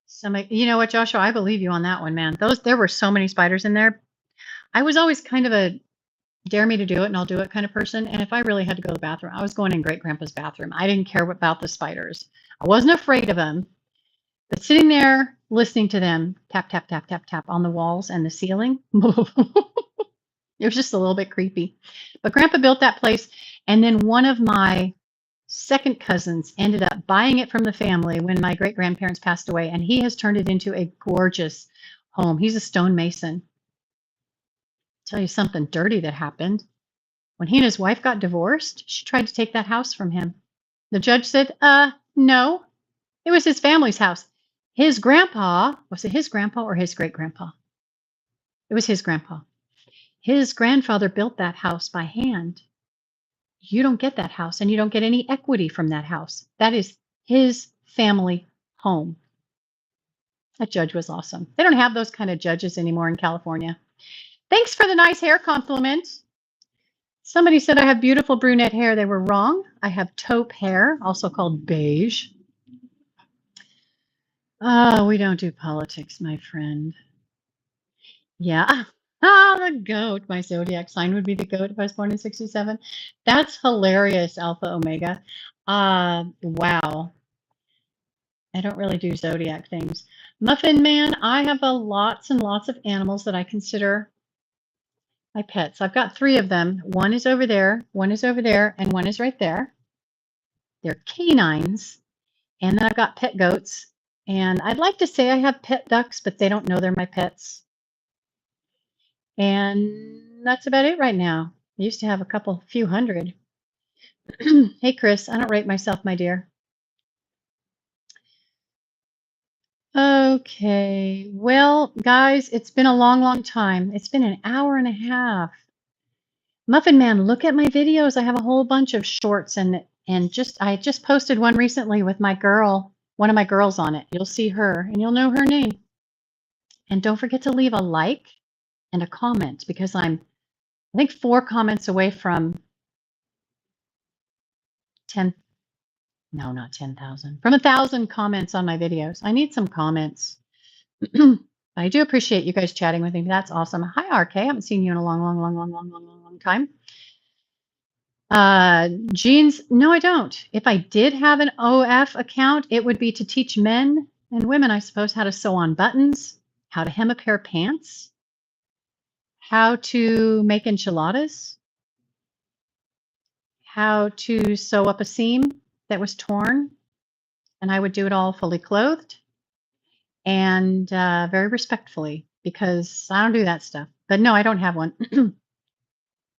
A: Some, you know what, Joshua, I believe you on that one, man. There were so many spiders in there. I was always kind of a dare me to do it and I'll do it kind of person. And if I really had to go to the bathroom, I was going in great grandpa's bathroom. I didn't care about the spiders. I wasn't afraid of them, but sitting there listening to them tap, tap, tap, tap, tap on the walls and the ceiling, it was just a little bit creepy. But grandpa built that place. And then one of my second cousins ended up buying it from the family when my great grandparents passed away. And he has turned it into a gorgeous home. He's a stonemason. Tell you something dirty that happened. When he and his wife got divorced, she tried to take that house from him. The judge said, no, it was his family's house. His grandpa, was it his grandpa or his great grandpa? It was his grandpa. His grandfather built that house by hand. You don't get that house and you don't get any equity from that house. That is his family home. That judge was awesome. They don't have those kind of judges anymore in California. Thanks for the nice hair compliment. Somebody said I have beautiful brunette hair. They were wrong. I have taupe hair, also called beige. Oh, we don't do politics, my friend. Yeah. The goat. My zodiac sign would be the goat if I was born in 67. That's hilarious, Alpha Omega. Wow. I don't really do zodiac things. Muffin Man, I have lots and lots of animals that I consider my pets. I've got 3 of them. One is over there, one is over there, and one is right there. They're canines. And then I've got pet goats. And I'd like to say I have pet ducks, but they don't know they're my pets. And that's about it right now. I used to have a few hundred. Hey, Chris, I don't rate myself, my dear. Okay. Well, guys, it's been a long, long time. It's been an hour and a half. Muffin Man, look at my videos. I have a whole bunch of shorts and I just posted one recently with my girl, one of my girls on it. You'll see her and you'll know her name. And don't forget to leave a like and a comment because I think 4 comments away from 10, no, not 10,000, from 1,000 comments on my videos. I need some comments. I do appreciate you guys chatting with me. That's awesome. Hi, RK. I haven't seen you in a long time. Jeans, no, I don't. If I did have an OF account, it would be to teach men and women, I suppose, how to sew on buttons, how to hem a pair of pants, how to make enchiladas, how to sew up a seam that was torn, and I would do it all fully clothed and very respectfully because I don't do that stuff. But no, I don't have one.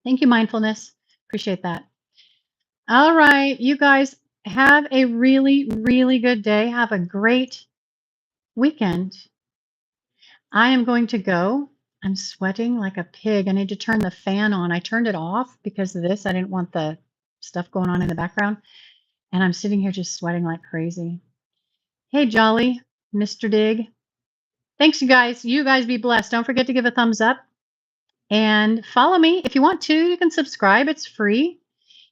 A: Thank you, mindfulness. Appreciate that. All right, you guys have a really, really good day. Have a great weekend. I am going to go. I'm sweating like a pig. I need to turn the fan on. I turned it off because of this. I didn't want the stuff going on in the background. And I'm sitting here just sweating like crazy. Hey, Jolly, Mr. Dig. Thanks, you guys. You guys be blessed. Don't forget to give a thumbs up and follow me. If you want to, you can subscribe. It's free.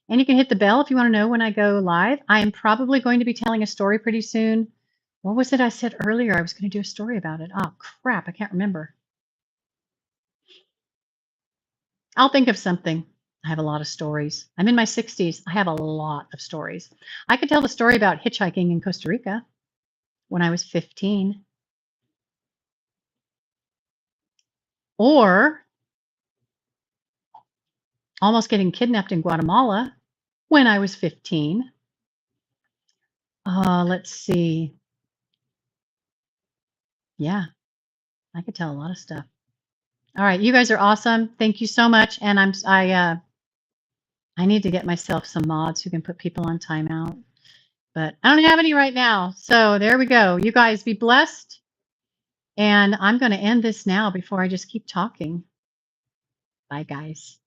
A: And you can hit the bell if you want to know when I go live. I am probably going to be telling a story pretty soon. What was it I said earlier? I was going to do a story about it. Oh, crap. I can't remember. I'll think of something. I have a lot of stories. I'm in my 60s. I have a lot of stories. I could tell the story about hitchhiking in Costa Rica when I was 15. Or almost getting kidnapped in Guatemala when I was 15. Let's see. Yeah, I could tell a lot of stuff. All right, you guys are awesome. Thank you so much. And I need to get myself some mods who can put people on timeout. But I don't have any right now. So there we go. You guys be blessed. And I'm going to end this now before I just keep talking. Bye, guys.